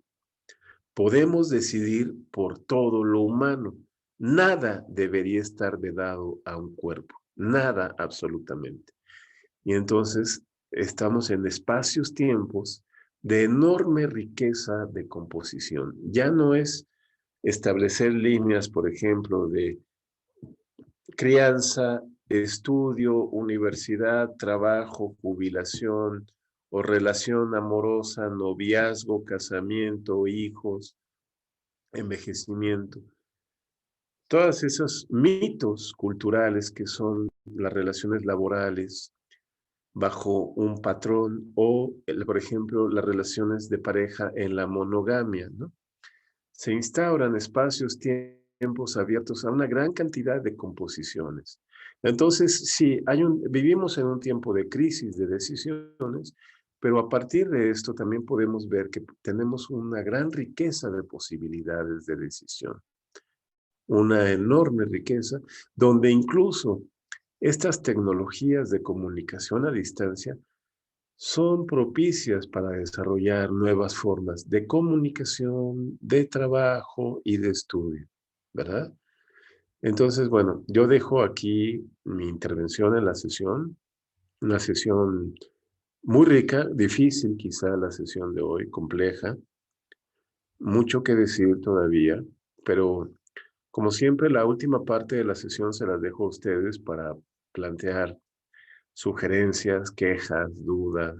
Speaker 1: Podemos decidir por todo lo humano. Nada debería estar vedado a un cuerpo. Nada absolutamente. Y entonces estamos en espacios-tiempos de enorme riqueza de composición. Ya no es establecer líneas, por ejemplo, de crianza, estudio, universidad, trabajo, jubilación o relación amorosa, noviazgo, casamiento, hijos, envejecimiento. todos esos mitos culturales que son las relaciones laborales bajo un patrón o, por ejemplo, las relaciones de pareja en la monogamia, ¿no? Se instauran espacios, tiempos abiertos a una gran cantidad de composiciones. Entonces, sí, vivimos en un tiempo de crisis de decisiones, pero a partir de esto también podemos ver que tenemos una gran riqueza de posibilidades de decisión, una enorme riqueza, donde incluso estas tecnologías de comunicación a distancia son propicias para desarrollar nuevas formas de comunicación, de trabajo y de estudio, ¿verdad? Entonces, bueno, yo dejo aquí mi intervención en la sesión, una sesión muy rica, difícil quizá la sesión de hoy, compleja, mucho que decir todavía, pero como siempre, la última parte de la sesión se las dejo a ustedes para plantear sugerencias, quejas, dudas,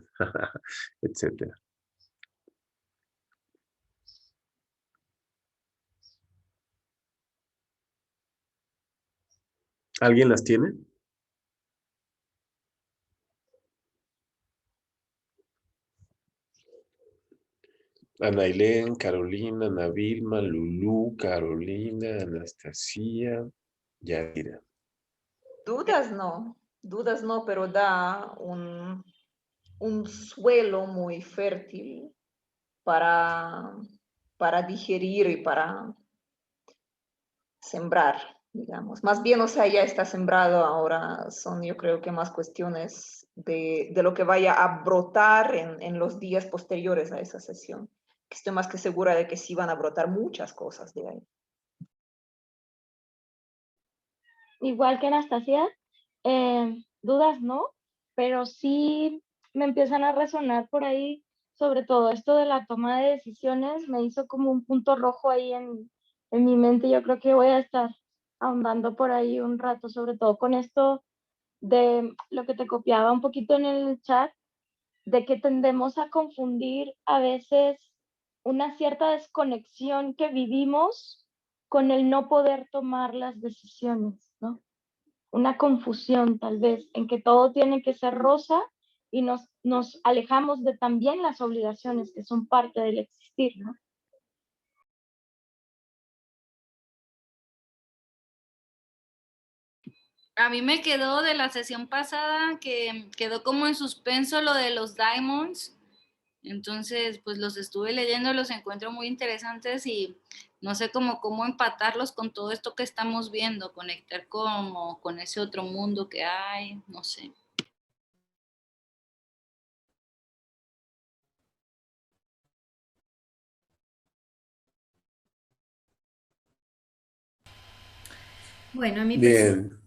Speaker 1: etcétera. ¿Alguien las tiene? Anailén, Carolina, Ana Vilma, Lulú, Carolina, Anastasia, Yadira.
Speaker 3: Dudas no, pero da un suelo muy fértil para digerir y para sembrar, digamos. Más bien, o sea, ya está sembrado, ahora son, yo creo que más cuestiones de lo que vaya a brotar en los días posteriores a esa sesión. Estoy más que segura de que sí van a brotar muchas cosas de ahí.
Speaker 8: Igual que Anastasia, dudas no, pero sí me empiezan a resonar por ahí, sobre todo esto de la toma de decisiones, me hizo como un punto rojo ahí en mi mente. Yo creo que voy a estar ahondando por ahí un rato, sobre todo con esto de lo que te copiaba un poquito en el chat, de que tendemos a confundir a veces una cierta desconexión que vivimos con el no poder tomar las decisiones, ¿no? Una confusión tal vez en que todo tiene que ser rosa y nos alejamos de también las obligaciones que son parte del existir, ¿no?
Speaker 5: A mí me quedó de la sesión pasada que quedó como en suspenso lo de los diamonds. Entonces, pues los estuve leyendo, los encuentro muy interesantes y no sé cómo empatarlos con todo esto que estamos viendo, conectar como con ese otro mundo que hay, no sé.
Speaker 7: Bueno, a mí
Speaker 1: Bien,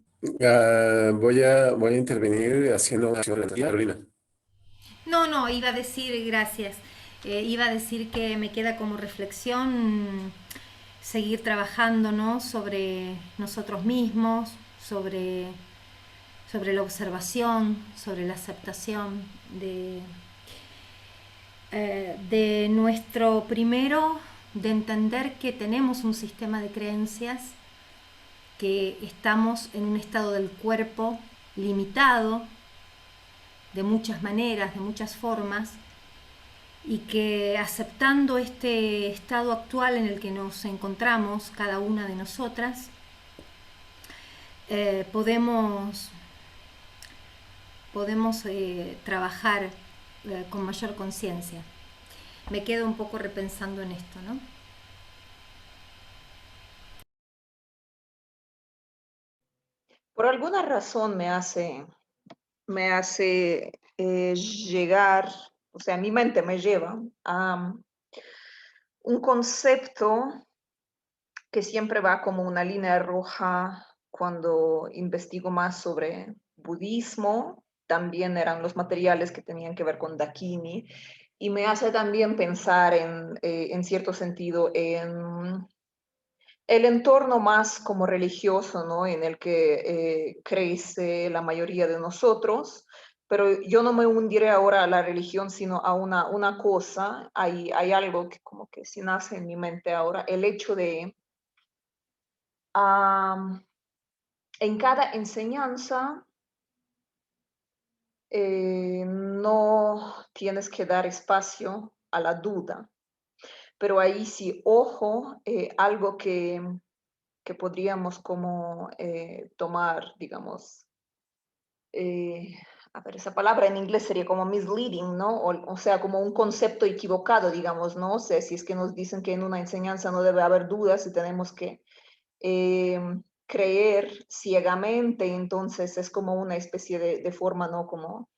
Speaker 1: voy a intervenir haciendo una Carolina.
Speaker 7: No, iba a decir, gracias, iba a decir que me queda como reflexión seguir trabajando, ¿no? Sobre nosotros mismos, sobre la observación, sobre la aceptación de nuestro primero, de entender que tenemos un sistema de creencias, que estamos en un estado del cuerpo limitado de muchas maneras, de muchas formas, y que aceptando este estado actual en el que nos encontramos cada una de nosotras, podemos trabajar con mayor conciencia. Me quedo un poco repensando en esto, ¿no?
Speaker 3: Por alguna razón me hace llegar, o sea, mi mente me lleva a un concepto que siempre va como una línea roja cuando investigo más sobre budismo. También eran los materiales que tenían que ver con Dakini, y me hace también pensar en cierto sentido en el entorno más como religioso, ¿no? En el que crece la mayoría de nosotros. Pero yo no me hundiré ahora a la religión, sino a una cosa. Hay algo que como que sí nace en mi mente ahora, el hecho de en cada enseñanza no tienes que dar espacio a la duda, pero ahí sí, ojo, algo que podríamos como tomar, digamos, a ver, esa palabra en inglés sería como misleading, ¿no? O sea, como un concepto equivocado, digamos, ¿no? O sea, si es que nos dicen que en una enseñanza no debe haber dudas y tenemos que creer ciegamente, entonces es como una especie de forma, ¿no? Como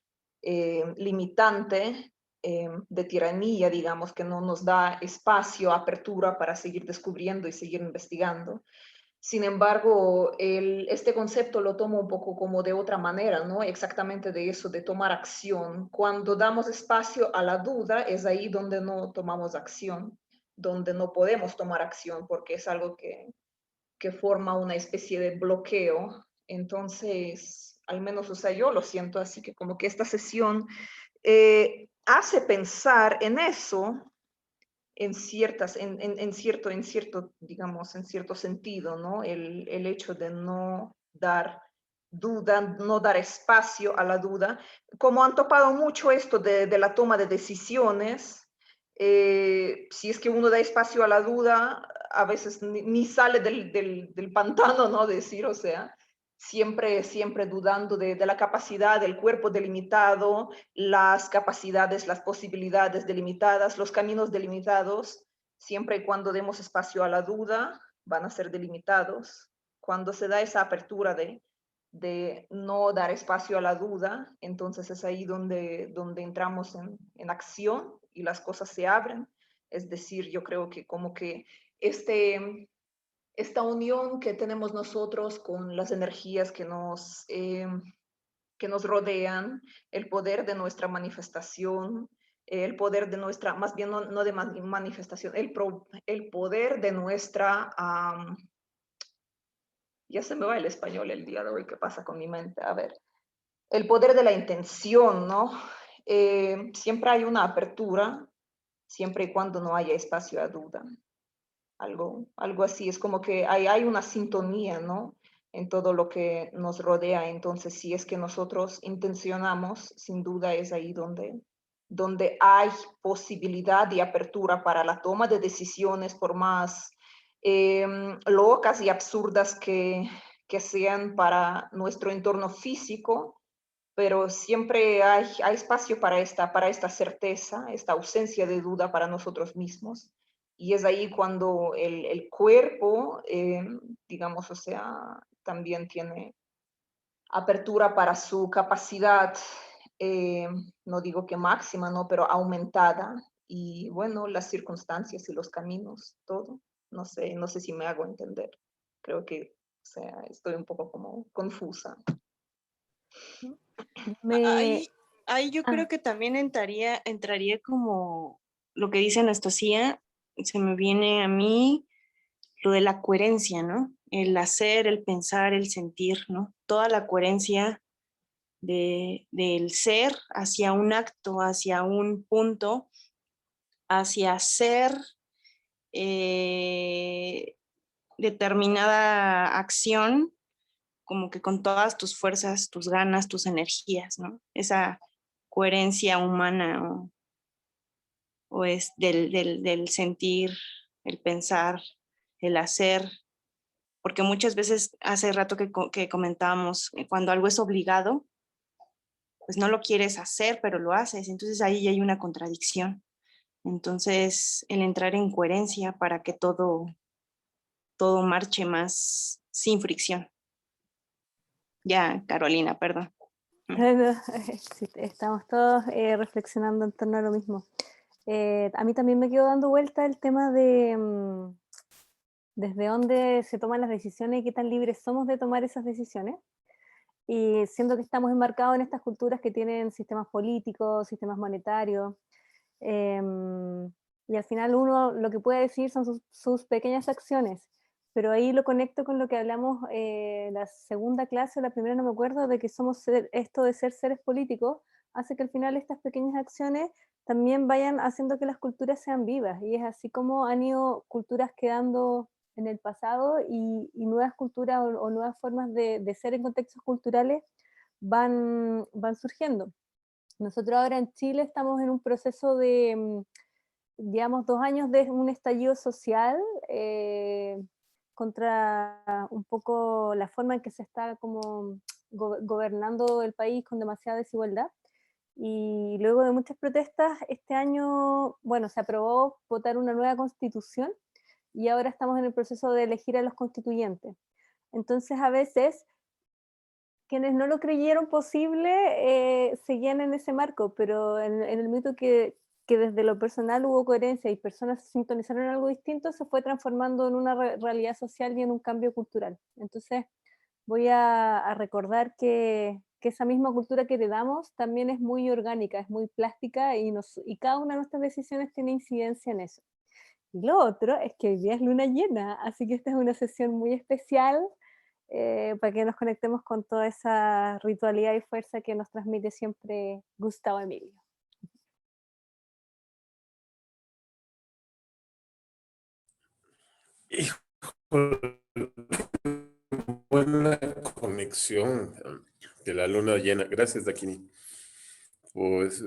Speaker 3: limitante de tiranía, digamos, que no nos da espacio, apertura para seguir descubriendo y seguir investigando. Sin embargo, este concepto lo tomo un poco como de otra manera, ¿no? Exactamente de eso, de tomar acción. Cuando damos espacio a la duda, es ahí donde no tomamos acción, donde no podemos tomar acción, porque es algo que forma una especie de bloqueo. Entonces, al menos, o sea, yo lo siento así, que como que esta sesión hace pensar en eso, en cierto, digamos, en cierto sentido, ¿no? El hecho de no dar duda, no dar espacio a la duda, como han topado mucho esto de la toma de decisiones, si es que uno da espacio a la duda, a veces ni sale del pantano, ¿no? Decir, o sea, siempre dudando de la capacidad del cuerpo delimitado, las capacidades, las posibilidades delimitadas, los caminos delimitados, siempre y cuando demos espacio a la duda, van a ser delimitados. Cuando se da esa apertura de no dar espacio a la duda, entonces es ahí donde entramos en acción y las cosas se abren. Es decir, yo creo que como que esta unión que tenemos nosotros con las energías que nos rodean, el poder de nuestra manifestación, el poder de nuestra, más bien no de manifestación, el poder de nuestra, ya se me va el español el día de hoy, ¿qué pasa con mi mente? A ver, el poder de la intención, ¿no? Siempre hay una apertura, siempre y cuando no haya espacio a duda. Algo así, es como que hay una sintonía, ¿no? En todo lo que nos rodea. Entonces, si es que nosotros intencionamos, sin duda es ahí donde hay posibilidad y apertura para la toma de decisiones, por más locas y absurdas que sean para nuestro entorno físico, pero siempre hay espacio para esta certeza, esta ausencia de duda para nosotros mismos. Y es ahí cuando el cuerpo, digamos, o sea, también tiene apertura para su capacidad, no digo que máxima, ¿no? Pero aumentada. Y bueno, las circunstancias y los caminos, todo. No sé si me hago entender. Creo que, o sea, estoy un poco como confusa.
Speaker 4: Ahí yo creo que también entraría como lo que dice Anastasia, se me viene a mí lo de la coherencia, ¿no? El hacer, el pensar, el sentir, ¿no? Toda la coherencia del ser hacia un acto, hacia un punto, hacia ser determinada acción, como que con todas tus fuerzas, tus ganas, tus energías, ¿no? Esa coherencia humana o es del sentir, el pensar, el hacer, porque muchas veces hace rato que comentábamos, cuando algo es obligado, pues no lo quieres hacer, pero lo haces, entonces ahí hay una contradicción. Entonces, el entrar en coherencia para que todo marche más sin fricción. Ya, Carolina, perdón.
Speaker 6: Sí, estamos todos reflexionando en torno a lo mismo. A mí también me quedó dando vuelta el tema de desde dónde se toman las decisiones y qué tan libres somos de tomar esas decisiones. Y siendo que estamos enmarcados en estas culturas que tienen sistemas políticos, sistemas monetarios, y al final uno lo que puede decir son sus pequeñas acciones, pero ahí lo conecto con lo que hablamos la segunda clase o la primera, no me acuerdo, de que esto de ser seres políticos hace que al final estas pequeñas acciones también vayan haciendo que las culturas sean vivas, y es así como han ido culturas quedando en el pasado y nuevas culturas o nuevas formas de ser en contextos culturales van surgiendo. Nosotros ahora en Chile estamos en un proceso de, digamos, 2 años de un estallido social contra un poco la forma en que se está como gobernando el país con demasiada desigualdad. Y luego de muchas protestas, este año, bueno, se aprobó votar una nueva constitución y ahora estamos en el proceso de elegir a los constituyentes. Entonces, a veces, quienes no lo creyeron posible seguían en ese marco, pero en el mito que desde lo personal hubo coherencia y personas se sintonizaron en algo distinto, se fue transformando en una realidad social y en un cambio cultural. Entonces, voy a recordar que esa misma cultura que heredamos también es muy orgánica, es muy plástica y cada una de nuestras decisiones tiene incidencia en eso. Y lo otro es que hoy día es luna llena, así que esta es una sesión muy especial para que nos conectemos con toda esa ritualidad y fuerza que nos transmite siempre Gustavo Emilio.
Speaker 1: Híjole, buena conexión de la luna llena. Gracias, Daquini. Pues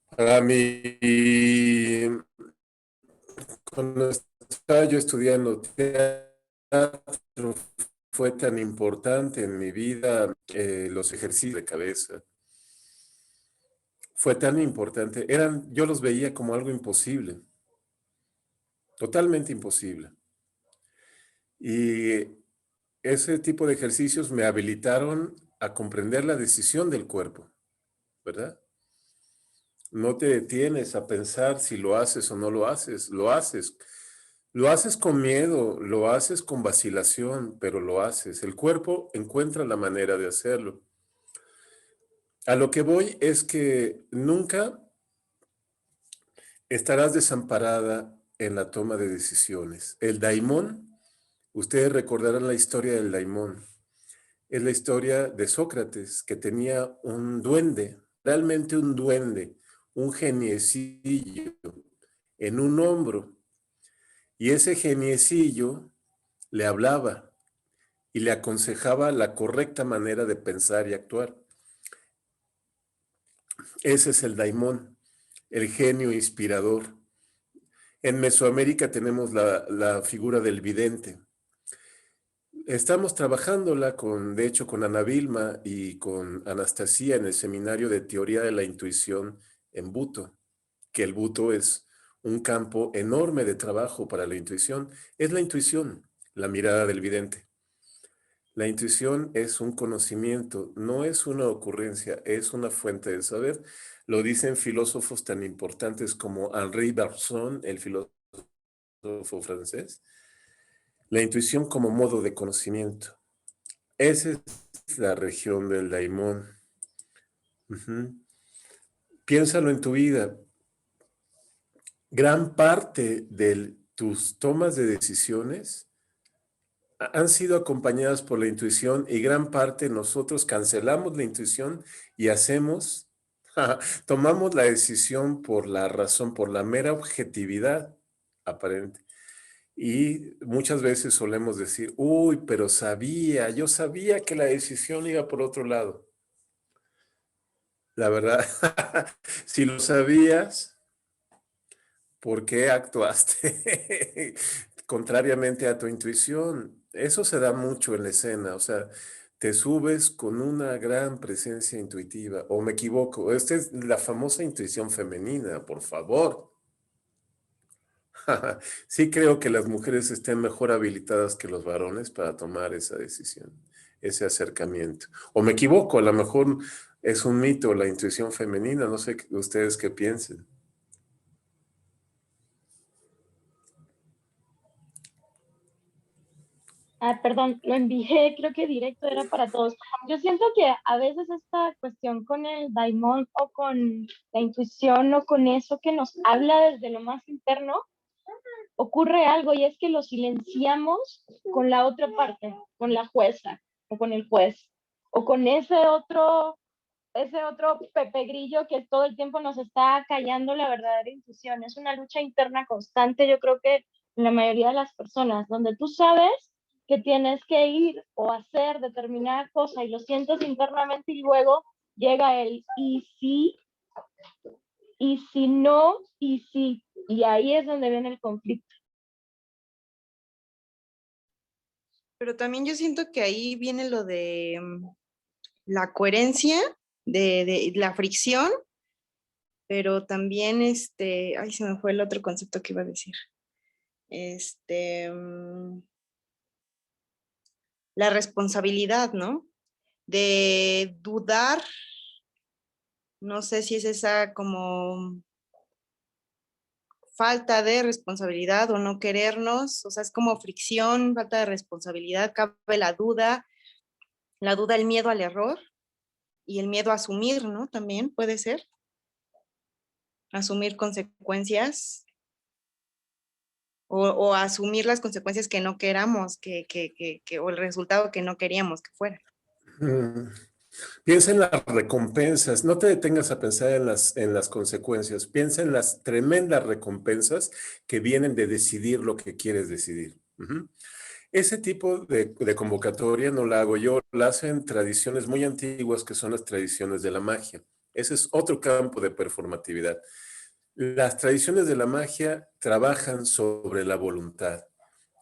Speaker 1: para mí, cuando estaba yo estudiando teatro, fue tan importante en mi vida los ejercicios de cabeza. Fue tan importante. Yo los veía como algo imposible, totalmente imposible. Y ese tipo de ejercicios me habilitaron a comprender la decisión del cuerpo, ¿verdad? No te detienes a pensar si lo haces o no lo haces, lo haces. Lo haces con miedo, lo haces con vacilación, pero lo haces. El cuerpo encuentra la manera de hacerlo. A lo que voy es que nunca estarás desamparada en la toma de decisiones. El daimón, ustedes recordarán la historia del daimón. Es la historia de Sócrates, que tenía un duende, realmente un duende, un geniecillo en un hombro. Y ese geniecillo le hablaba y le aconsejaba la correcta manera de pensar y actuar. Ese es el daimón, el genio inspirador. En Mesoamérica tenemos la figura del vidente. Estamos trabajándola de hecho, con Ana Vilma y con Anastasia en el seminario de teoría de la intuición en Buto, que el Buto es un campo enorme de trabajo para la intuición. Es la intuición, la mirada del vidente. La intuición es un conocimiento, no es una ocurrencia, es una fuente de saber. Lo dicen filósofos tan importantes como Henri Bergson, el filósofo francés. La intuición como modo de conocimiento. Esa es la región del daimón. Piénsalo en tu vida. Gran parte de tus tomas de decisiones han sido acompañadas por la intuición y gran parte nosotros cancelamos la intuición y tomamos la decisión por la razón, por la mera objetividad aparente. Y muchas veces solemos decir, uy, pero yo sabía que la decisión iba por otro lado. La verdad, si lo sabías, ¿por qué actuaste contrariamente a tu intuición? Eso se da mucho en la escena, o sea, te subes con una gran presencia intuitiva, o me equivoco, esta es la famosa intuición femenina, por favor. Sí creo que las mujeres estén mejor habilitadas que los varones para tomar esa decisión, ese acercamiento. O me equivoco, a lo mejor es un mito la intuición femenina, no sé ustedes qué piensen.
Speaker 8: Ah, perdón, lo envié, creo que directo era para todos. Yo siento que a veces esta cuestión con el daimon o con la intuición o con eso que nos habla desde lo más interno, ocurre algo y es que lo silenciamos con la otra parte, con la jueza o con el juez o con ese otro Pepe Grillo que todo el tiempo nos está callando la verdadera intuición. Es una lucha interna constante, yo creo que la mayoría de las personas, donde tú sabes que tienes que ir o hacer determinada cosa y lo sientes internamente y luego llega el y si no, y si, y ahí es donde viene el conflicto.
Speaker 4: Pero también yo siento que ahí viene lo de la coherencia, de la fricción, pero también ay, se me fue el otro concepto que iba a decir. La responsabilidad, ¿no? De dudar, no sé si es esa como falta de responsabilidad o no querernos, o sea, es como fricción, falta de responsabilidad, cabe la duda, el miedo al error y el miedo a asumir, ¿no? También puede ser, asumir consecuencias o asumir las consecuencias que no queramos, o el resultado que no queríamos que fuera.
Speaker 1: Piensa en las recompensas, no te detengas a pensar en las consecuencias, piensa en las tremendas recompensas que vienen de decidir lo que quieres decidir. Ese tipo de convocatoria no la hago yo, la hacen tradiciones muy antiguas que son las tradiciones de la magia. Ese es otro campo de performatividad. Las tradiciones de la magia trabajan sobre la voluntad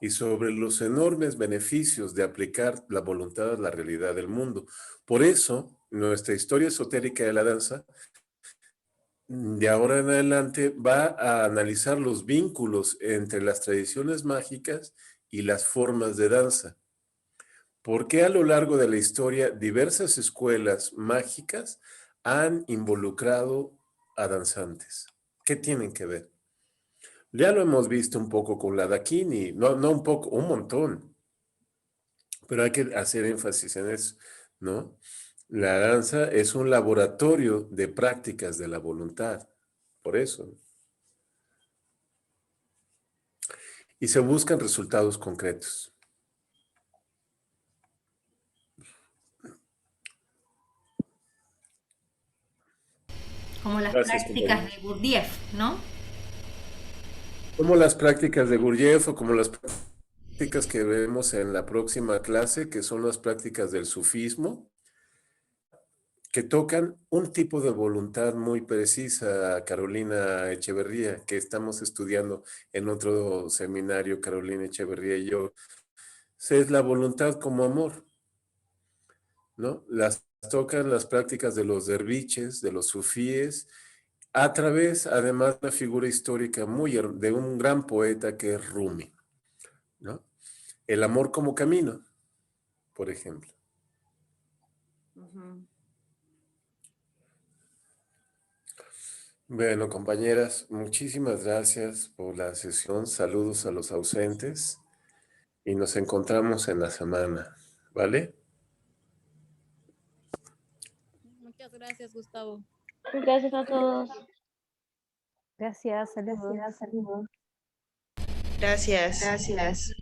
Speaker 1: y sobre los enormes beneficios de aplicar la voluntad a la realidad del mundo. Por eso, nuestra historia esotérica de la danza, de ahora en adelante, va a analizar los vínculos entre las tradiciones mágicas y las formas de danza. ¿Por qué a lo largo de la historia diversas escuelas mágicas han involucrado a danzantes? ¿Qué tienen que ver? Ya lo hemos visto un poco con la Dakini, no un poco, un montón. Pero hay que hacer énfasis en eso, ¿no? La danza es un laboratorio de prácticas de la voluntad, por eso. Y se buscan resultados concretos.
Speaker 7: Como las
Speaker 1: Gracias,
Speaker 7: prácticas
Speaker 1: compañero.
Speaker 7: de Gurdjieff, ¿no?
Speaker 1: Como las prácticas de Gurdjieff o como las prácticas que vemos en la próxima clase, que son las prácticas del sufismo, que tocan un tipo de voluntad muy precisa, Carolina Echeverría, que estamos estudiando en otro seminario, Carolina Echeverría y yo. Es la voluntad como amor, ¿no? Las tocan las prácticas de los derviches, de los sufíes, a través, además, de una figura histórica de un gran poeta que es Rumi, ¿no? El amor como camino, por ejemplo. Bueno, compañeras, muchísimas gracias por la sesión. Saludos a los ausentes y nos encontramos en la semana, ¿vale?
Speaker 2: Muchas gracias, Gustavo.
Speaker 8: Gracias a todos.
Speaker 6: Gracias, saludos.
Speaker 4: Gracias.
Speaker 7: Gracias.